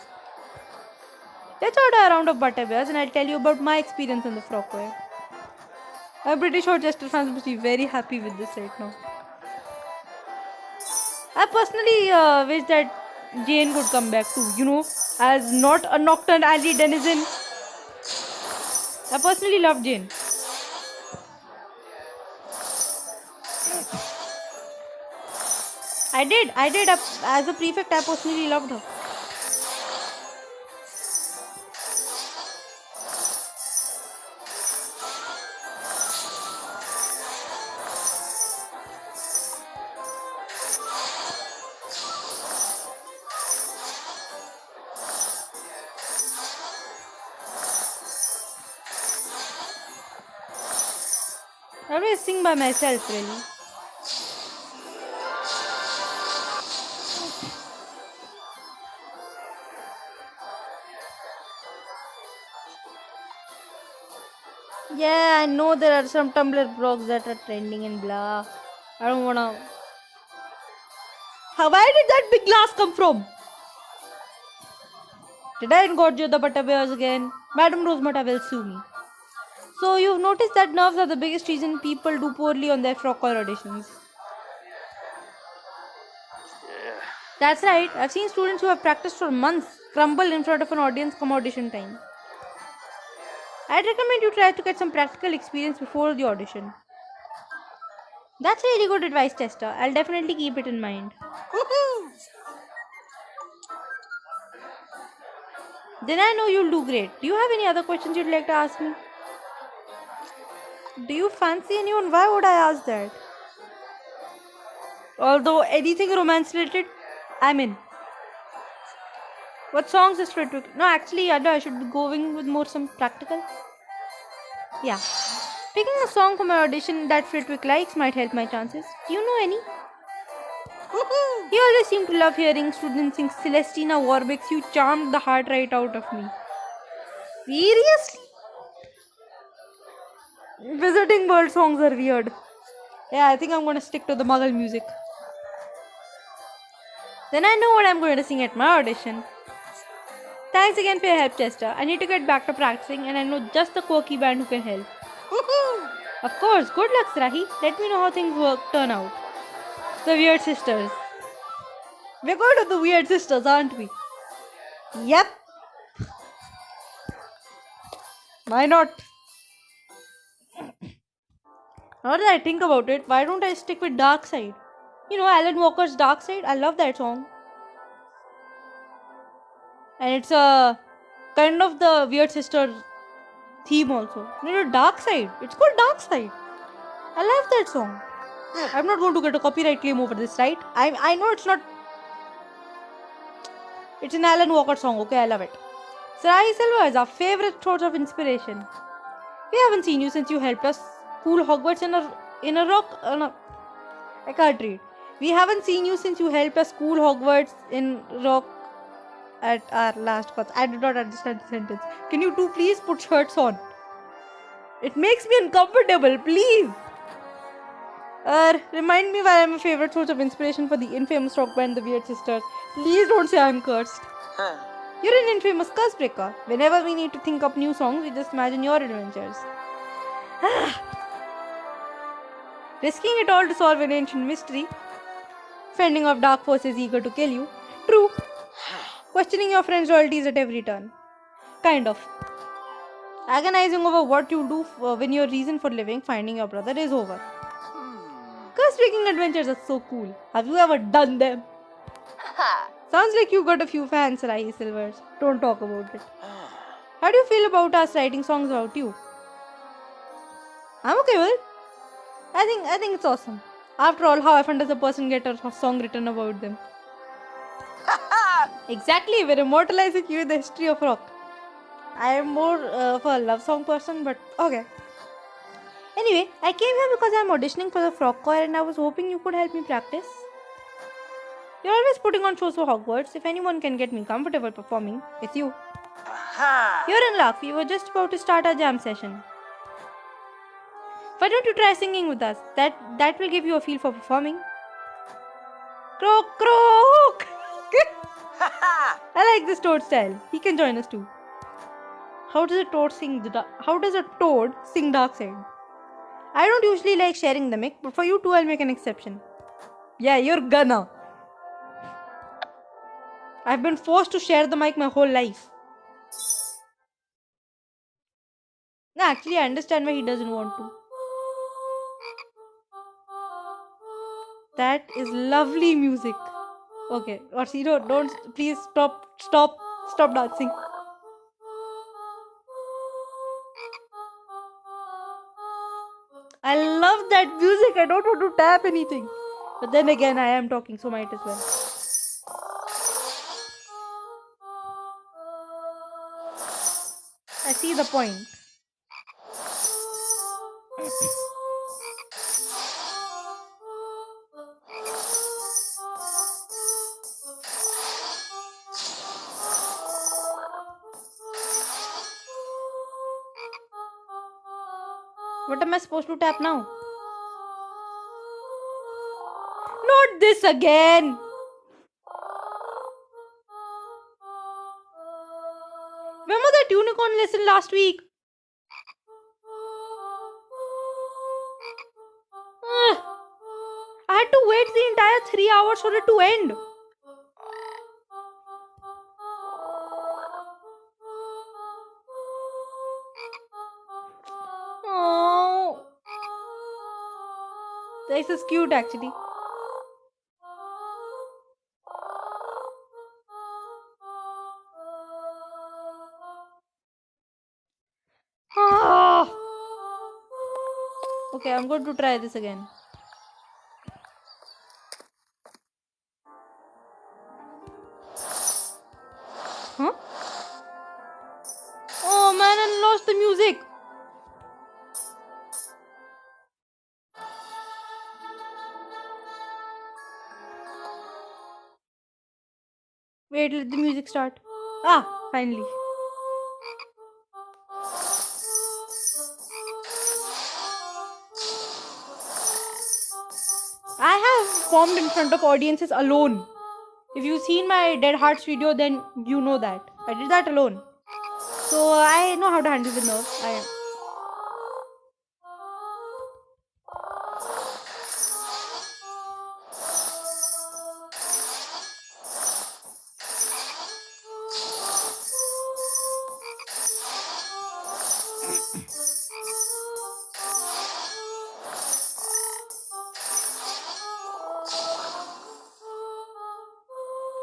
Let's order a round of butterbeers and I'll tell you about my experience on the frog choir. I'm pretty sure Chester fans must be very happy with this right now. I personally wish that Jane would come back too, as not a Nocturne Alley denizen. I personally love Jane. I did. As a prefect, I personally loved her. I always sing by myself, really. Yeah, I know there are some Tumblr blogs that are trending and blah. I don't wanna... Where did that big glass come from? Did I engorge you the butterbeers again? Madam Rosemata will sue me. So you've noticed that nerves are the biggest reason people do poorly on their frog choir auditions. That's right. I've seen students who have practiced for months crumble in front of an audience come audition time. I'd recommend you try to get some practical experience before the audition. That's really good advice, Chester. I'll definitely keep it in mind. Then I know you'll do great. Do you have any other questions you'd like to ask me? Do you fancy anyone? Why would I ask that? Although anything romance related, I'm in. What songs is Flitwick? No, actually, I should be going with more some practical. Yeah. Picking a song for my audition that Flitwick likes might help my chances. Do you know any? He always seemed to love hearing students sing Celestina Warwick's You Charmed the Heart Right Out of Me. Seriously? Visiting world songs are weird. Yeah, I think I'm gonna stick to the Mughal music. Then I know what I'm going to sing at my audition. Thanks again for your help, Chester. I need to get back to practicing and I know just the quirky band who can help. Of course, good luck, Sarahi. Let me know how things turn out. The Weird Sisters. We're going to the Weird Sisters, aren't we? Yep. Why not? Now that I think about it, why don't I stick with Dark Side? You know, Alan Walker's Dark Side? I love that song. And it's a kind of the Weird Sister theme also. You know, Dark Side. It's called Dark Side. I love that song. I'm not going to get a copyright claim over this, right? I know it's not. It's an Alan Walker song, okay? I love it. Sarai Silva is our favorite source of inspiration. We haven't seen you since you helped us school Hogwarts in a rock. No, I can't read. We haven't seen you since you helped us school Hogwarts in rock at our last class. I do not understand the sentence. Can you two please put shirts on? It makes me uncomfortable, please. Remind me why I'm a favorite source of inspiration for the infamous rock band The Weird Sisters. Please don't say I'm cursed. You're an infamous curse breaker. Whenever we need to think up new songs, we just imagine your adventures. Risking it all to solve an ancient mystery. Fending off dark forces eager to kill you. True. Questioning your friends' loyalties at every turn. Kind of. Agonizing over what you do when your reason for living, finding your brother, is over. Curse-breaking adventures are so cool. Have you ever done them? Sounds like you got a few fans, Rahi Silvers. Don't talk about it. How do you feel about us writing songs about you? I'm okay with it. I think it's awesome. After all, how often does a person get a song written about them? Exactly, we're immortalizing you in the history of rock. I am more of a love song person, but okay. Anyway, I came here because I'm auditioning for the frog choir and I was hoping you could help me practice. You're always putting on shows for Hogwarts. If anyone can get me comfortable performing, it's you. You're in luck. We were just about to start our jam session. Why don't you try singing with us? That will give you a feel for performing. Croak, croak! I like this toad style. He can join us too. How does a toad sing Dark Side? I don't usually like sharing the mic, but for you two I'll make an exception. Yeah, you're gonna. I've been forced to share the mic my whole life. No, actually I understand why he doesn't want to. That is lovely music. Okay, Orsino, don't please stop dancing. I love that music. I don't want to tap anything. But then again, I am talking, so might as well. I see the point. What am I supposed to tap now? Not this again! When was that unicorn lesson last week? I had to wait the entire 3 hours for it to end. Oh, this is cute actually. Okay, I'm going to try this again. Huh? Oh man, I lost the music. Wait, let the music start. Ah, finally. I have performed in front of audiences alone. If you've seen my Dead Hearts video, then you know that. I did that alone. So I know how to handle the nerves.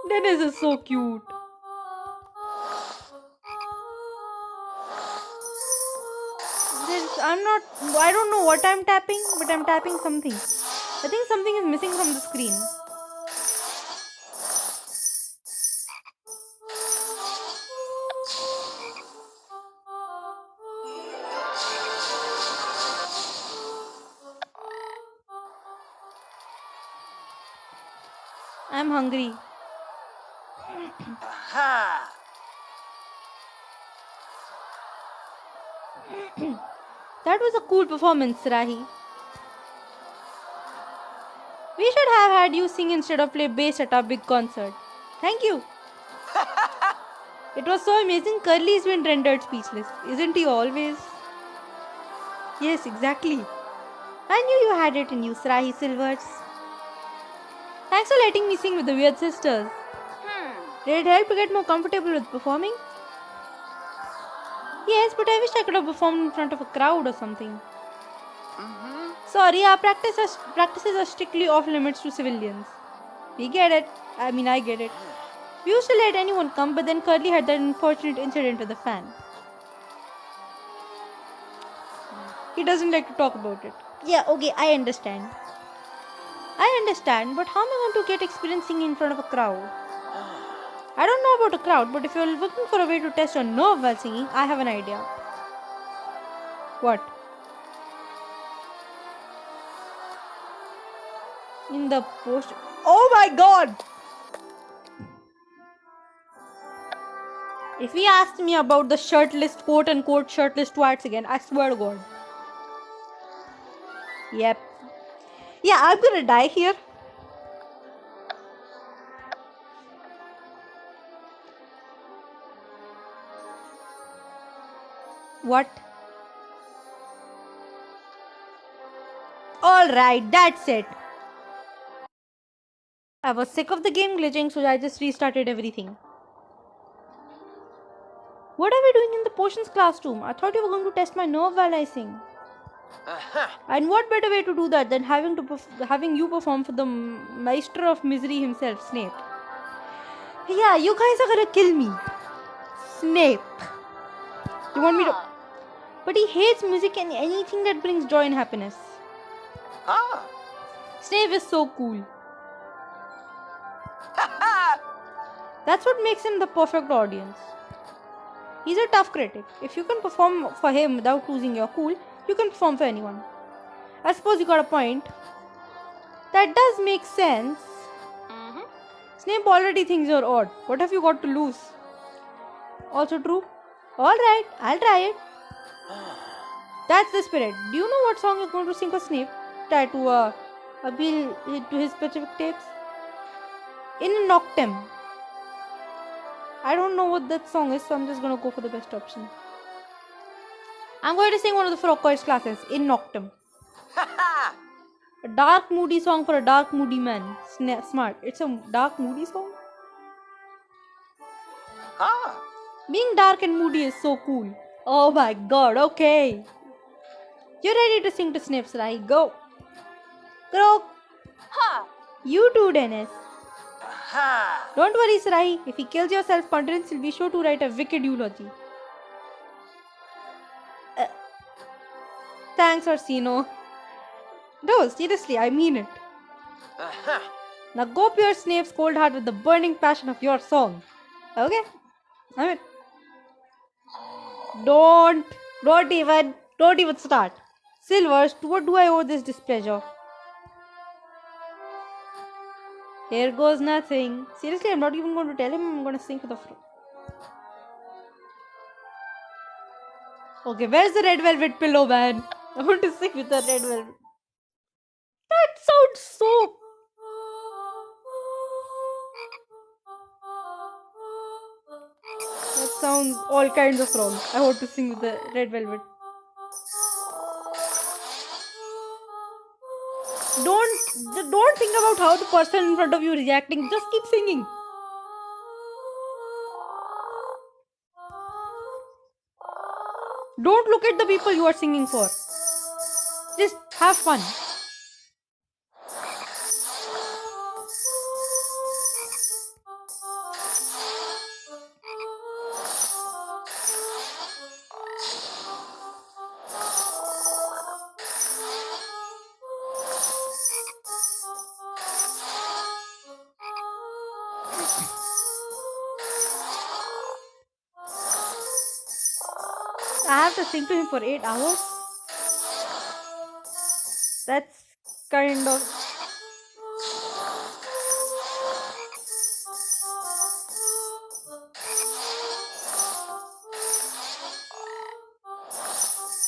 Dennis is so cute. I don't know what I'm tapping, but I'm tapping something. I think something is missing from the screen. I'm hungry. That was a cool performance, Sarahi. We should have had you sing instead of play bass at our big concert. Thank you. It was so amazing. Curly's been rendered speechless. Isn't he always? Yes, exactly. I knew you had it in you, Sarahi Silvers. Thanks for letting me sing with the weird sisters. Did it help to get more comfortable with performing? Yes, but I wish I could have performed in front of a crowd or something. Sorry, our practices are strictly off limits to civilians. We get it. I get it. We used to let anyone come, but then Curly had that unfortunate incident with the fan. He doesn't like to talk about it. Yeah, okay, I understand. But how am I going to get experience singing in front of a crowd? I don't know about a crowd, but if you're looking for a way to test your nerve while singing, I have an idea. What? In the post... Oh my god! If he asks me about the shirtless, quote-unquote shirtless twats again, I swear to god. Yep. Yeah, I'm gonna die here. What? Alright, that's it. I was sick of the game glitching, so I just restarted everything. What are we doing in the potions classroom? I thought you were going to test my nerve while I sing. And what better way to do that than having you perform for the Maester of Misery himself, Snape? Yeah, you guys are gonna kill me. Snape. You want me to... But he hates music and anything that brings joy and happiness. Snape is so cool. That's what makes him the perfect audience. He's a tough critic. If you can perform for him without losing your cool, you can perform for anyone. I suppose you got a point. That does make sense. Snape already thinks you're odd. What have you got to lose? Also true. Alright, I'll try it. That's the spirit. Do you know what song you're going to sing for Snape? Try to appeal to his specific tastes. In Noctem. I don't know what that song is, so I'm just going to go for the best option. I'm going to sing one of the Frogcoins classes, In Noctem. A dark, moody song for a dark, moody man. Smart. It's a dark, moody song? Being dark and moody is so cool. Oh my god, okay. You're ready to sing to Snape, Sarahi. Go. Go. You too, Dennis. Don't worry, Sarahi. If he kills your self-confidence, he'll be sure to write a wicked eulogy. Thanks, Orsino. No, seriously, I mean it. Now go pierce Snape's cold heart with the burning passion of your song. Okay? I'm it. Don't even start. Silvers, to what do I owe this displeasure? Here goes nothing. Seriously, I'm not even going to tell him. I'm going to sing for the front. Okay, where's the red velvet pillow, man? I want to sing with the red velvet. That sounds so... That sounds all kinds of wrong. I want to sing with the red velvet. Don't think about how the person in front of you is reacting. Just keep singing. Don't look at the people you are singing for. Just have fun. I have to sing to him for 8 hours. That's kind of...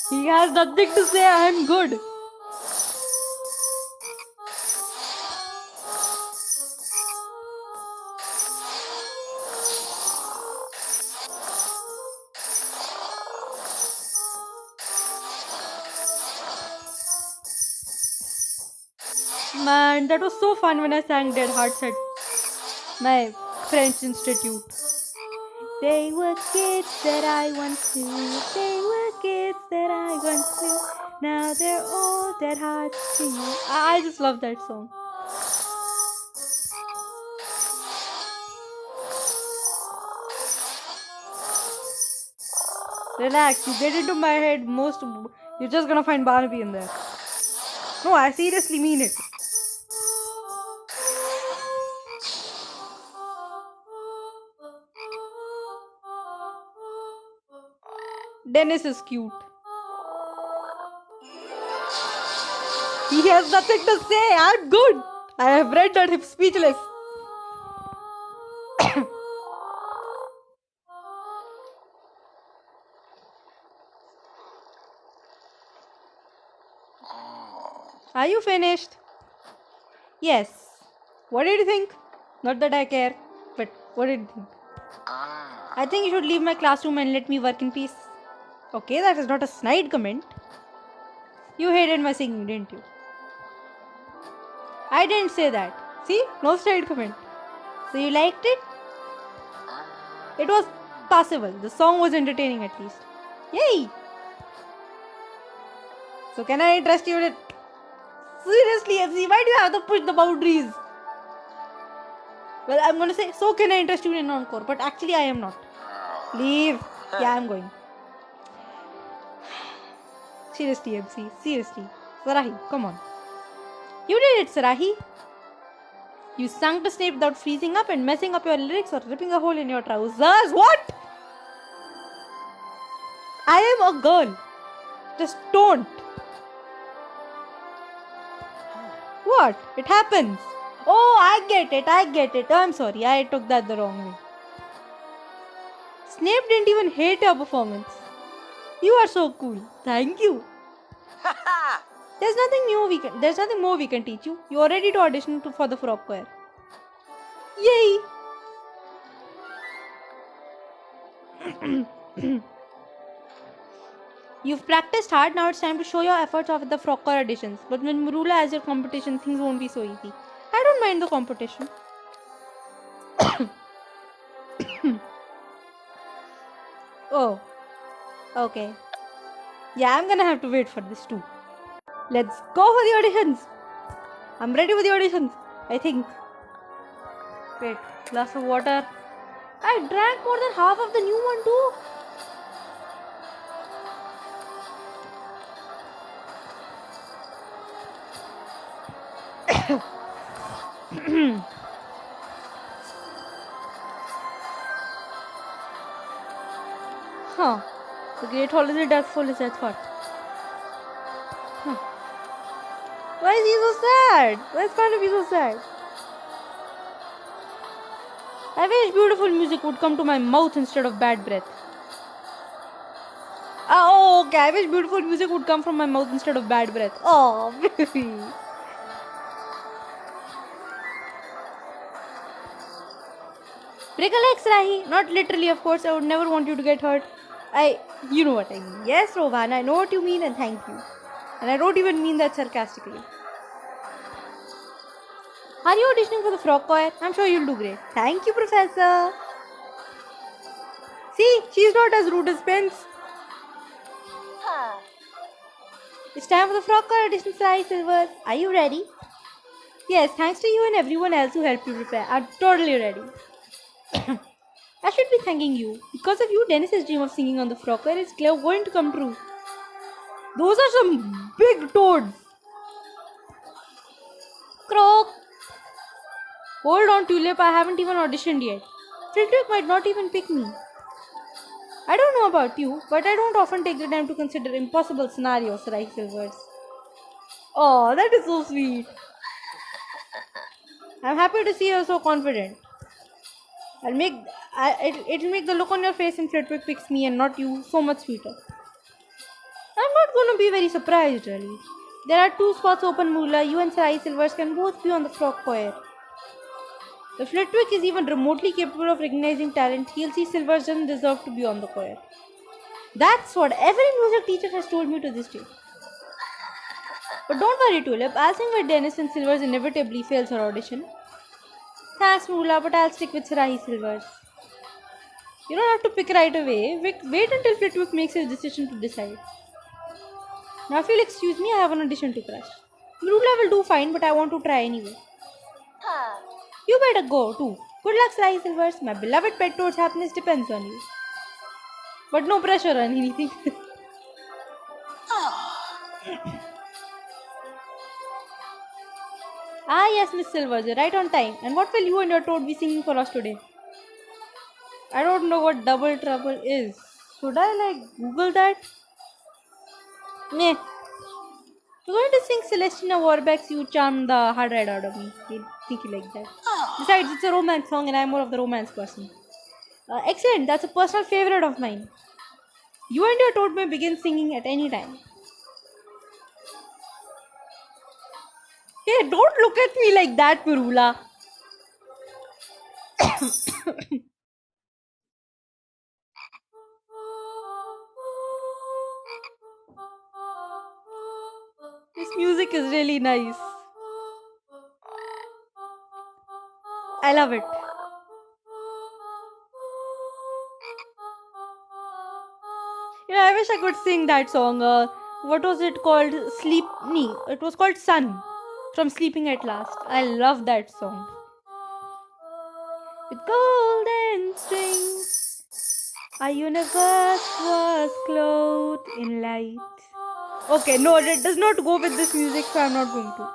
He has nothing to say. I am good. Man, that was so fun when I sang Dead Hearts at my French institute. They were kids that I once knew. They were kids that I once knew. Now they're all dead hearts to you. I just love that song. Relax, you get into my head you're just gonna find Barnaby in there. No, I seriously mean it. Dennis is cute. He has nothing to say. I'm good. I have read that he's speechless. Are you finished? Yes. What did you think? Not that I care, but what did you think? I think you should leave my classroom and let me work in peace. Okay, that is not a snide comment. You hated my singing, didn't you? I didn't say that. See? No snide comment. So you liked it? It was passable. The song was entertaining at least. Yay! So can I trust you with... Seriously, FC, why do you have to push the boundaries? Well, I'm gonna say, so can I interest you in encore, but actually I am not. Leave. Yeah, I'm going. Seriously, MC, seriously. Sarahi, come on. You did it, Sarahi. You sung to Snape without freezing up and messing up your lyrics or ripping a hole in your trousers. What? I am a girl. Just don't. What? It happens. Oh, I get it. Oh, I'm sorry. I took that the wrong way. Snape didn't even hate your performance. You are so cool. Thank you. There's nothing more we can teach you. You are ready to audition for the frog choir. Yay! You've practiced hard, now it's time to show your efforts off at the frog choir auditions. But when Merula has your competition, things won't be so easy. I don't mind the competition. Oh, okay. Yeah, I'm gonna have to wait for this too. Let's go for the auditions. I'm ready for the auditions, I think. Wait, glass of water. I drank more than half of the new one too. Huh. The Great Hall isn't as full as I thought. Huh. Why is he so sad? Why is Barnaby so sad? I wish beautiful music would come to my mouth instead of bad breath. Oh, okay. I wish beautiful music would come from my mouth instead of bad breath. Oh, baby. Recollect, Rahi. Not literally, of course. I would never want you to get hurt. You know what I mean. Yes, Rohan, I know what you mean and thank you. And I don't even mean that sarcastically. Are you auditioning for the frog choir? I'm sure you'll do great. Thank you, Professor. See, she's not as rude as Pence. It's time for the frog choir audition, Sarahi Silver. Are you ready? Yes, thanks to you and everyone else who helped you prepare. I'm totally ready. I should be thanking you. Because of you, Dennis's dream of singing on the frog choir is going to come true. Those are some big toads. Croak. Hold on, Tulip. I haven't even auditioned yet. Flitwick might not even pick me. I don't know about you, but I don't often take the time to consider impossible scenarios, Sarahi Silvers. Oh, that is so sweet. I'm happy to see you so confident. It'll make the look on your face when Flitwick picks me and not you so much sweeter. I'm not going to be very surprised, really. There are 2 spots open, Merula. You and Sarahi Silvers can both be on the frog choir. If Flitwick is even remotely capable of recognizing talent, he'll see Silvers doesn't deserve to be on the choir. That's what every music teacher has told me to this day. But don't worry, Tulip. I'll sing with Dennis and Silvers inevitably fails her audition. Thanks, Merula, but I'll stick with Sarahi Silvers. You don't have to pick right away. Wait until Flitwick makes his decision to decide. Now, if you'll excuse me, I have an audition to crush. Merula will do fine, but I want to try anyway. You better go too. Good luck, Sarahi Silvers. My beloved pet toad's happiness depends on you. But no pressure on anything. Ah, yes, Miss Silvers, you're right on time. And what will you and your toad be singing for us today? I don't know what double trouble is. Should I Google that? Meh. We're going to sing Celestina Warbeck's You Charm the Hard Ride Out of Me. I think you like that. Besides, it's a romance song and I'm more of the romance person. Excellent, that's a personal favorite of mine. You and your toad may begin singing at any time. Hey, don't look at me like that, Merula. This music is really nice. I love it. Yeah, I wish I could sing that song. What was it called? It was called Sun from Sleeping at Last. I love that song. With golden strings, our universe was clothed in light. Okay, no, it does not go with this music, so I'm not going to.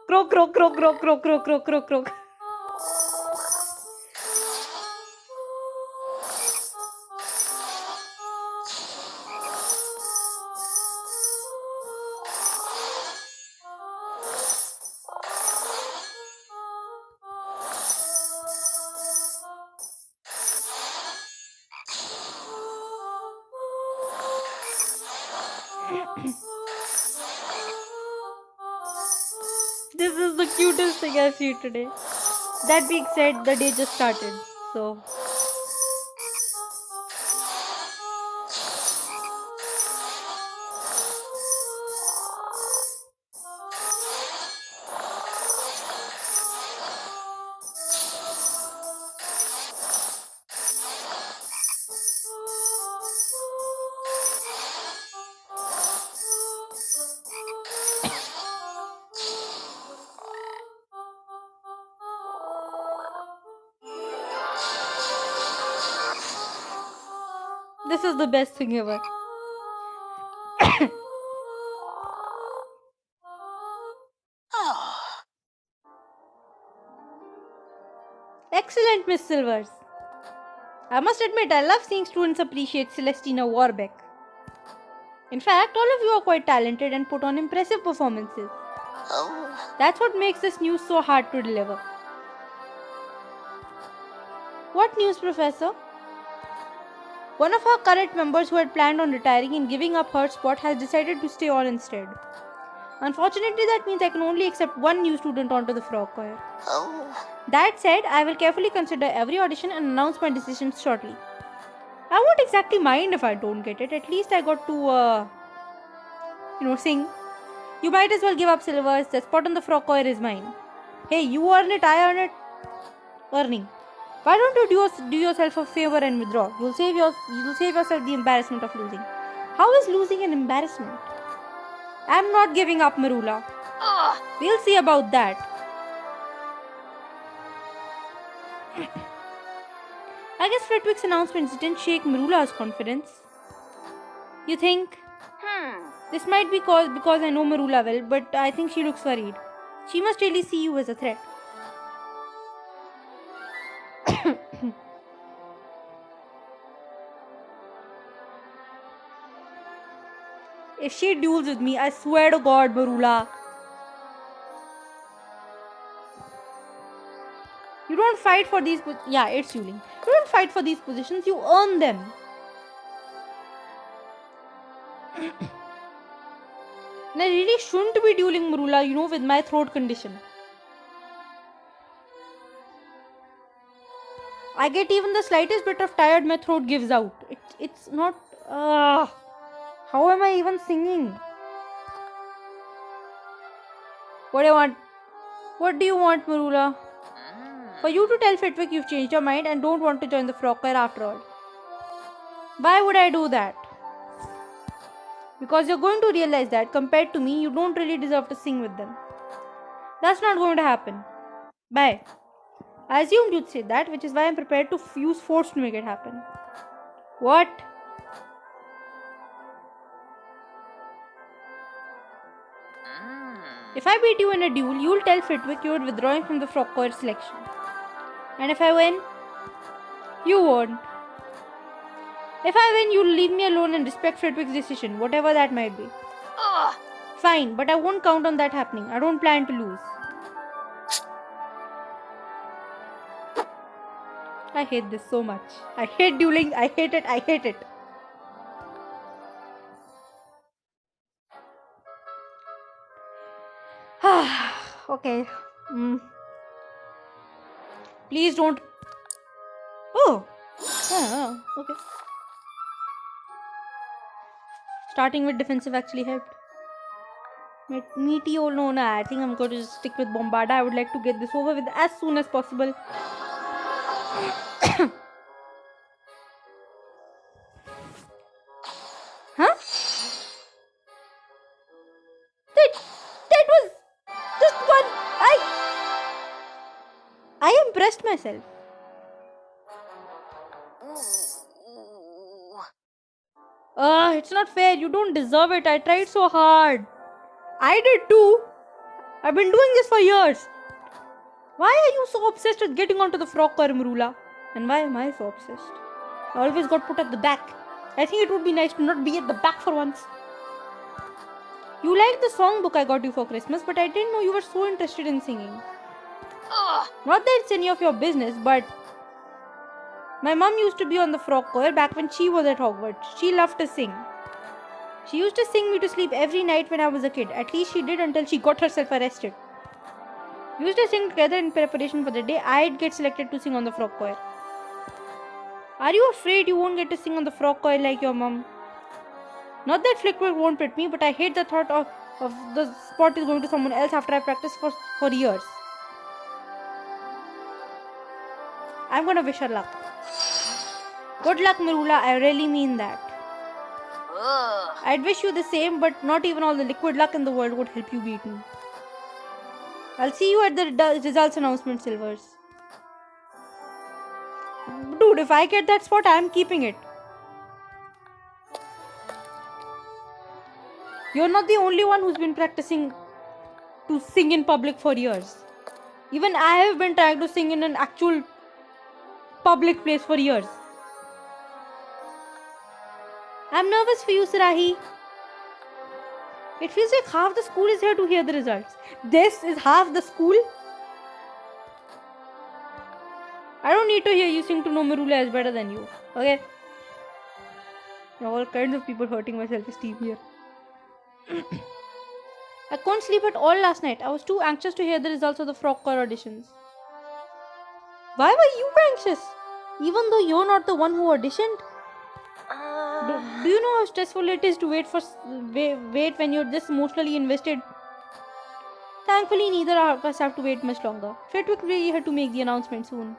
Croak, croak, croak, croak, croak, croak, croak, croak, croak. This is the cutest thing I've seen today. That being said, the day just started, so... This is the best thing ever. Excellent, Miss Silvers. I must admit, I love seeing students appreciate Celestina Warbeck. In fact, all of you are quite talented and put on impressive performances. That's what makes this news so hard to deliver. What news, Professor? One of our current members who had planned on retiring and giving up her spot has decided to stay on instead. Unfortunately, that means I can only accept one new student onto the frog choir. That said, I will carefully consider every audition and announce my decisions shortly. I won't exactly mind if I don't get it. At least I got to, sing. You might as well give up silvers. The spot on the frog choir is mine. Hey, you earn it, I earn it. Earning. Why don't you do yourself a favor and withdraw? You'll save yourself the embarrassment of losing. How is losing an embarrassment? I'm not giving up, Merula. We'll see about that. I guess Flitwick's announcements didn't shake Merula's confidence. You think? This might be because I know Merula well, but I think she looks worried. She must really see you as a threat. If she duels with me, I swear to God, Merula. You don't fight for these it's dueling. You don't fight for these positions, you earn them. And I really shouldn't be dueling Merula, with my throat condition. I get even the slightest bit of tired, my throat gives out. It's not... how am I even singing? What do you want? What do you want, Merula? For you to tell Flitwick you've changed your mind and don't want to join the frog choir after all. Why would I do that? Because you're going to realize that, compared to me, you don't really deserve to sing with them. That's not going to happen. Bye. I assumed you'd say that, which is why I'm prepared to use force to make it happen. What? If I beat you in a duel, you'll tell Flitwick you're withdrawing from the frog choir selection. And if I win, you won't. If I win, you'll leave me alone and respect Flitwick's decision, whatever that might be. Fine, but I won't count on that happening. I don't plan to lose. I hate this so much. I hate dueling. I hate it. I hate it. Okay. Please don't. Oh. Okay. Starting with defensive actually helped. Meaty, no, I think I'm going to just stick with Bombarda. I would like to get this over with as soon as possible. Huh? That was just one. I impressed myself. It's not fair. You don't deserve it. I tried so hard. I did too. I've been doing this for years. Why are you so obsessed with getting onto the frog choir, Merula? And why am I so obsessed? I always got put at the back. I think it would be nice to not be at the back for once. You liked the songbook I got you for Christmas, but I didn't know you were so interested in singing. Not that it's any of your business, but my mom used to be on the frog choir back when she was at Hogwarts. She loved to sing. She used to sing me to sleep every night when I was a kid. At least she did until she got herself arrested. We used to sing together in preparation for the day I'd get selected to sing on the frog choir. Are you afraid you won't get to sing on the frog choir like your mom? Not that Flitwick won't pit me, but I hate the thought of the spot is going to someone else after I practiced for years. I'm gonna wish her luck. Good luck, Merula. I really mean that. I'd wish you the same, but not even all the liquid luck in the world would help you beat me. I'll see you at the results announcement, Silvers. Dude, if I get that spot, I'm keeping it. You're not the only one who's been practicing to sing in public for years. Even I have been trying to sing in an actual public place for years. I'm nervous for you, Sarahi. It feels like half the school is here to hear the results. This is half the school? I don't need to hear you sing to know Merula is better than you. Okay? All kinds of people hurting my self-esteem here. I couldn't sleep at all last night. I was too anxious to hear the results of the frog choir auditions. Why were you anxious? Even though you're not the one who auditioned? Do you know how stressful it is to wait when you're this emotionally invested? Thankfully, neither of us have to wait much longer. Flitwick really had to make the announcement soon.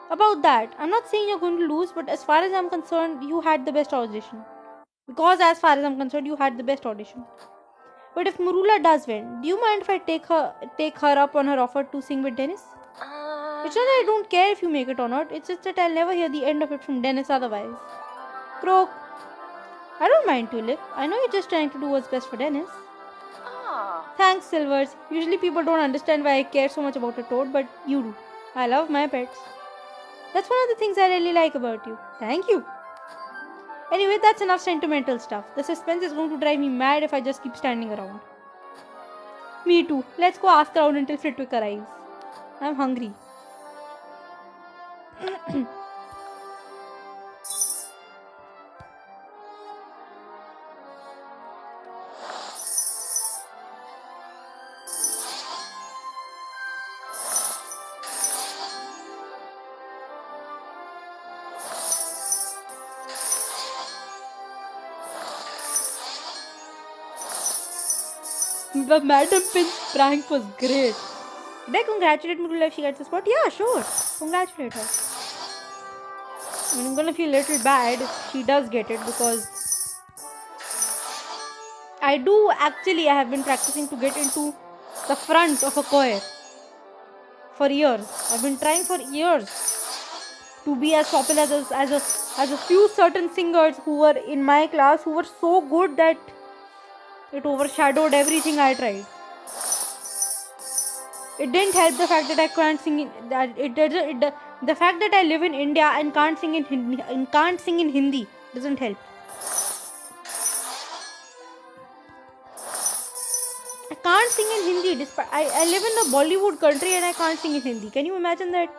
About that, I'm not saying you're going to lose, but as far as I'm concerned, you had the best audition. Because as far as I'm concerned, you had the best audition. But if Merula does win, do you mind if I take her up on her offer to sing with Dennis? It's not that I don't care if you make it or not. It's just that I'll never hear the end of it from Dennis otherwise. Croak. I don't mind, Tulip. I know you're just trying to do what's best for Dennis. Thanks, Silvers. Usually people don't understand why I care so much about a toad, but you do. I love my pets. That's one of the things I really like about you. Thank you. Anyway, that's enough sentimental stuff. The suspense is going to drive me mad if I just keep standing around. Me too. Let's go ask around until Flitwick arrives. I'm hungry. The Madam Pinch prank was great. Did I congratulate Merula if she gets a spot? Yeah, sure. Congratulate her. I mean, I'm gonna feel a little bad if she does get it because I have been practicing to get into the front of a choir for years. I've been trying for years to be as popular as a few certain singers who were in my class who were so good that it overshadowed everything I tried. It didn't help the fact that I can't sing the fact that I live in India and can't sing in Hindi doesn't help. I can't sing in Hindi despite I live in a Bollywood country and I can't sing in Hindi. Can you imagine that?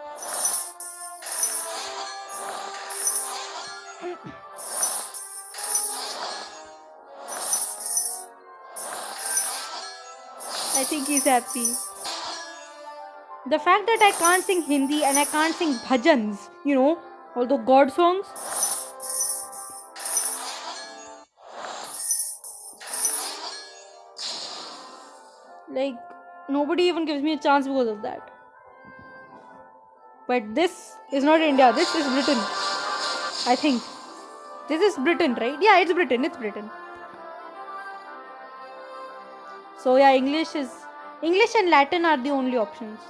I think he's happy. The fact that I can't sing Hindi and I can't sing bhajans, all the God songs. Like, nobody even gives me a chance because of that. But this is not India, this is Britain. I think. This is Britain, right? Yeah, it's Britain. So yeah, English and Latin are the only options.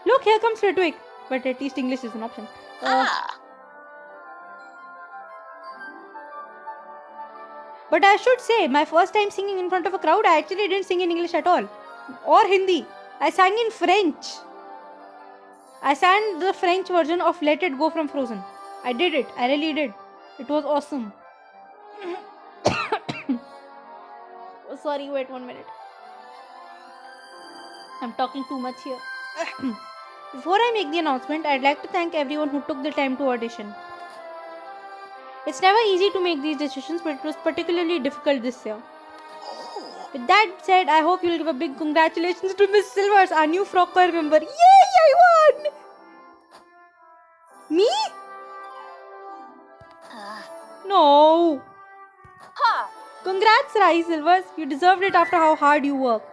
Look, here comes Flitwick. But at least English is an option. But I should say, my first time singing in front of a crowd, I actually didn't sing in English at all. Or Hindi. I sang in French. I sang the French version of Let It Go from Frozen. I did it. I really did. It was awesome. Oh, sorry, wait 1 minute. I'm talking too much here. Before I make the announcement, I'd like to thank everyone who took the time to audition. It's never easy to make these decisions, but it was particularly difficult this year. With that said, I hope you'll give a big congratulations to Miss Silvers, our new frog choir member. Yay, I won! Me? No. Congrats, Rai Silvers. You deserved it after how hard you worked.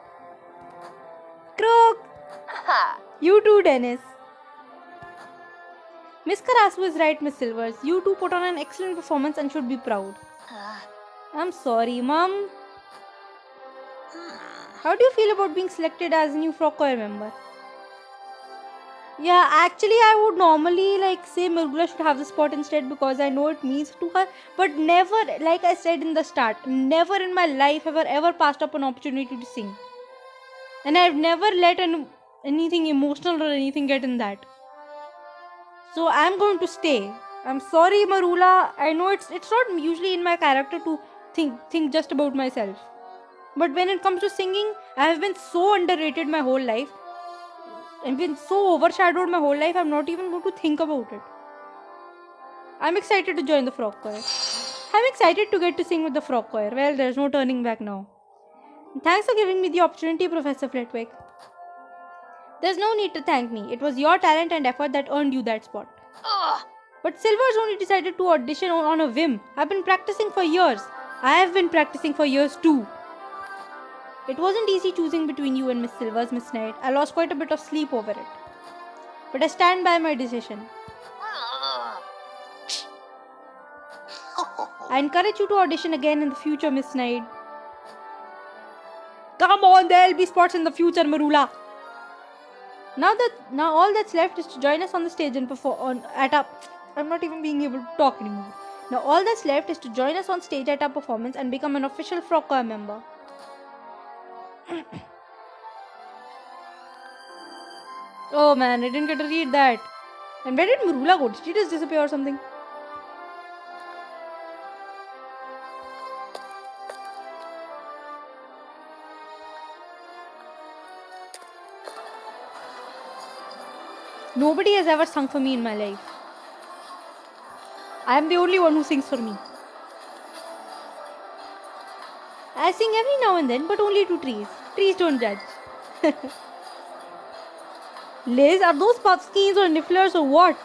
Croak. You too, Dennis. Miss Karasu is right, Miss Silvers. You two put on an excellent performance and should be proud. I'm sorry, Mom. How do you feel about being selected as a new frog choir member? Yeah, actually I would normally say Merula should have the spot instead because I know it means to her. But never, like I said in the start, never in my life have I ever passed up an opportunity to sing. And I've never let anything emotional or anything get in that. So I'm going to stay. I'm sorry, Merula. I know it's not usually in my character to think just about myself. But when it comes to singing, I have been so underrated my whole life. I've been so overshadowed my whole life, I'm not even going to think about it. I'm excited to join the frog choir. I'm excited to get to sing with the frog choir. Well, there's no turning back now. Thanks for giving me the opportunity, Professor Flitwick. There's no need to thank me. It was your talent and effort that earned you that spot. But Silver's only decided to audition on a whim. I've been practicing for years. I have been practicing for years too. It wasn't easy choosing between you and Miss Silver's Miss Knight. I lost quite a bit of sleep over it. But I stand by my decision. I encourage you to audition again in the future, Miss Knight. Come on, there'll be spots in the future, Merula. Now all that's left is to join us on the stage and perform at our. I'm not even being able to talk anymore. Now all that's left is to join us on stage at our performance and become an official frog choir member. Oh man, I didn't get to read that. And where did Merula go? Did she just disappear or something? Nobody has ever sung for me in my life. I am the only one who sings for me. I sing every now and then, but only to trees. Trees don't judge. Liz, are those puffskins or nifflers or what?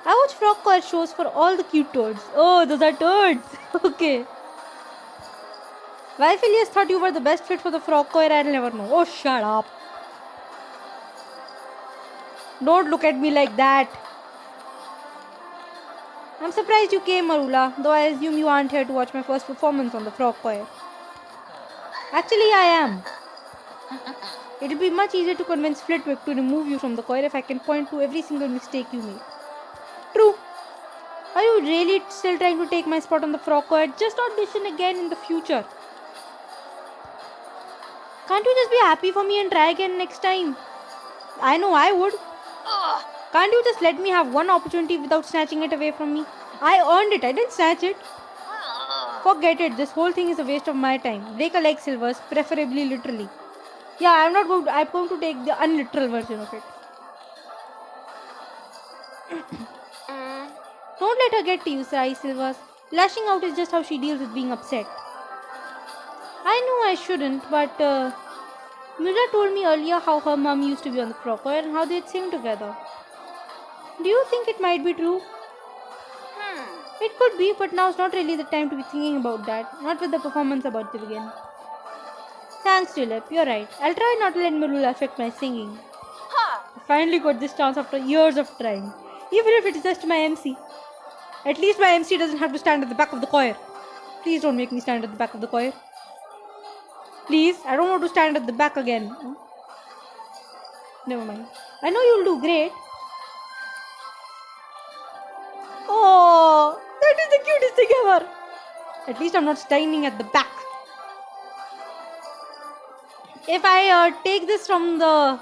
I watch frog choir shows for all the cute toads. Oh, those are toads. Okay. Why Phileas thought you were the best fit for the frog choir, I'll never know. Oh, shut up. Don't look at me like that. I'm surprised you came, Merula, though I assume you aren't here to watch my first performance on the frog choir. Actually, I am. It'll be much easier to convince Flitwick to remove you from the choir if I can point to every single mistake you made. True. Are you really still trying to take my spot on the frog choir? Just audition again in the future. Can't you just be happy for me and try again next time? I know I would. Can't you just let me have one opportunity without snatching it away from me? I earned it, I didn't snatch it. Forget it, this whole thing is a waste of my time. Break a leg, Silvers, preferably literally. Yeah, I'm going to take the unliteral version of it. Don't let her get to you, Sarai Silvers. Lashing out is just how she deals with being upset. I know I shouldn't, but Mira told me earlier how her mum used to be on the frog choir and how they'd sing together. Do you think it might be true? It could be, but now's not really the time to be thinking about that. Not with the performance about to begin. Thanks, Tulip. You're right. I'll try not to let Merula affect my singing. I finally got this chance after years of trying. Even if it's just my MC. At least my MC doesn't have to stand at the back of the choir. Please don't make me stand at the back of the choir. Please, I don't want to stand at the back again. Never mind. I know you'll do great. Oh, that is the cutest thing ever. At least I'm not standing at the back. If I take this from the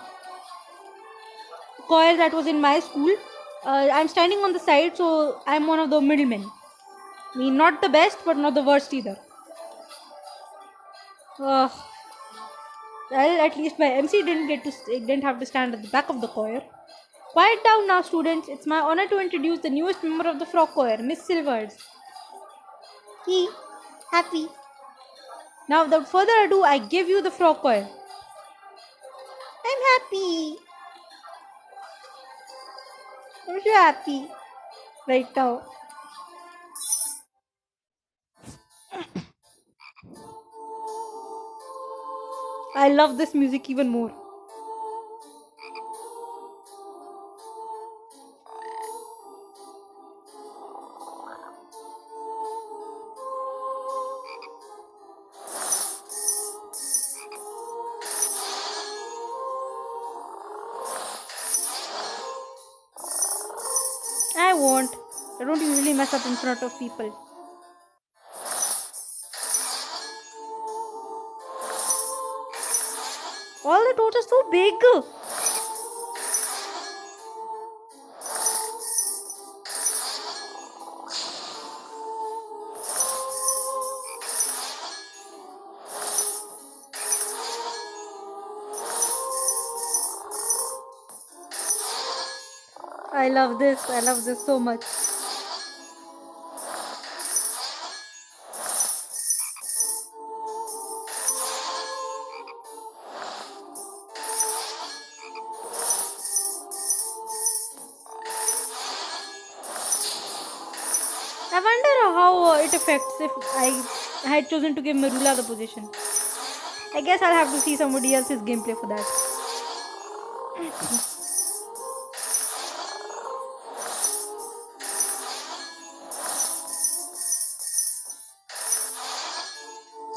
choir that was in my school, I'm standing on the side, so I'm one of the middlemen. I mean, not the best, but not the worst either. Well, at least my MC didn't have to stand at the back of the choir. Quiet down now, students. It's my honor to introduce the newest member of the frog choir, Miss Silvers. Happy. Now, without further ado, I give you the frog choir. I'm happy. I'm so happy right now. I love this music even more. I won't. I don't usually mess up in front of people. All the toads are so big. I love this. I love this so much. I wonder how it affects if I had chosen to give Merula the position. I guess I'll have to see somebody else's gameplay for that.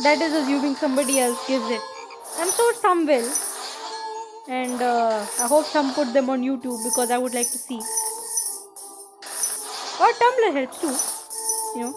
That is assuming somebody else gives it. I'm sure some will. And I hope some put them on YouTube because I would like to see. Or Tumblr helps too, you know.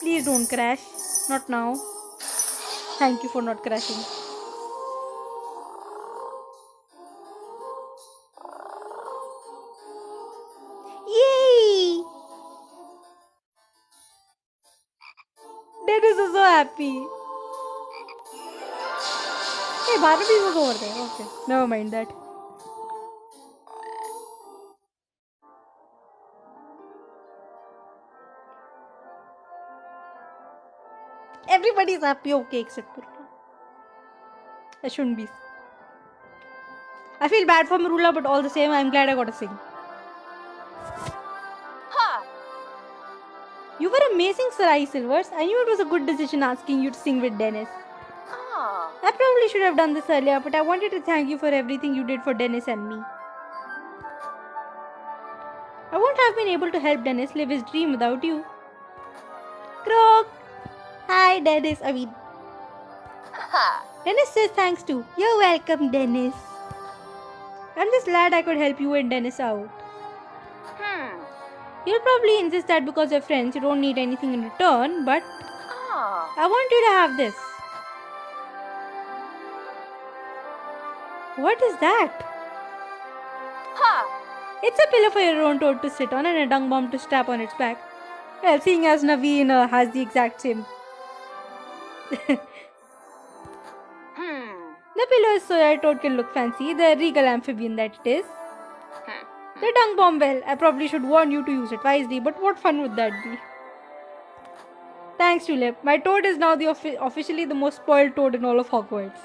Please don't crash. Not now. Thank you for not crashing. Yay! Dennis is so happy. Hey, Barbie was over there. Okay, never mind that. Everybody's happy, okay, except Merula. I shouldn't be. I feel bad for Merula, but all the same, I'm glad I got to sing. You were amazing, Sarahi Silvers. I knew it was a good decision asking you to sing with Dennis. I probably should have done this earlier, but I wanted to thank you for everything you did for Dennis and me. I won't have been able to help Dennis live his dream without you. Croak! Hi, Dennis. Dennis says thanks too. You're welcome, Dennis. I'm just glad I could help you and Dennis out. You'll probably insist that because you're friends, you don't need anything in return, but I want you to have this. What is that? It's a pillow for your own toad to sit on and a dung bomb to strap on its back. Well, seeing as Naveen has the exact same. The pillow is so that toad can look fancy, the regal amphibian that it is. The dung bomb, well, I probably should warn you to use it wisely, but what fun would that be? Thanks, Tulip. My toad is now officially the most spoiled toad in all of Hogwarts.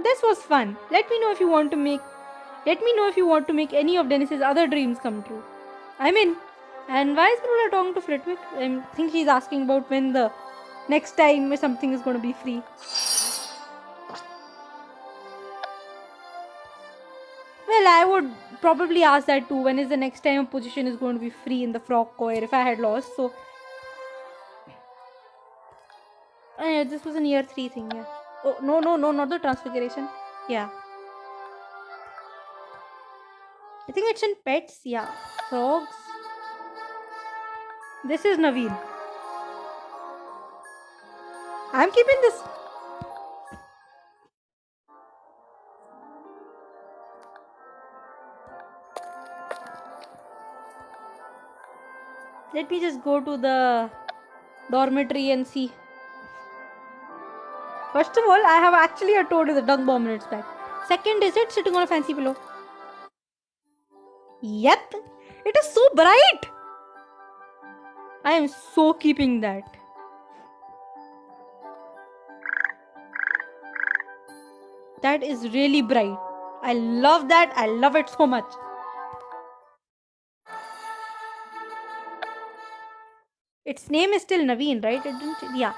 This was fun. Let me know if you want to make any of Dennis's other dreams come true. I'm in. And why is Merula talking to Flitwick? I think she's asking about when the next time something is going to be free. Well, I would probably ask that too. When is the next time a position is going to be free in the frog choir if I had lost? So, this was an year 3 thing, yeah. Oh, no, not the transfiguration. Yeah. I think it's in pets, yeah. Frogs. This is Naveen. I'm keeping this. Let me just go to the dormitory and see. First of all, I have actually a toad with a dung bomb in its back. Second, is it sitting on a fancy pillow? Yep. It is so bright. I am so keeping that. That is really bright. I love that. I love it so much. Its name is still Naveen, right? Yeah.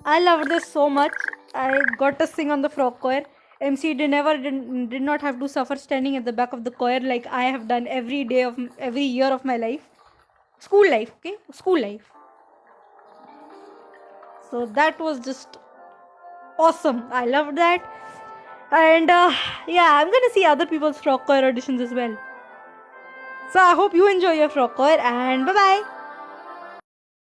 I loved this so much. I got to sing on the frog choir. MC did not have to suffer standing at the back of the choir like I have done every year of my life. School life, okay? School life. So that was just awesome. I loved that. And yeah, I'm gonna see other people's frog choir auditions as well. So I hope you enjoy your frog choir, and bye bye.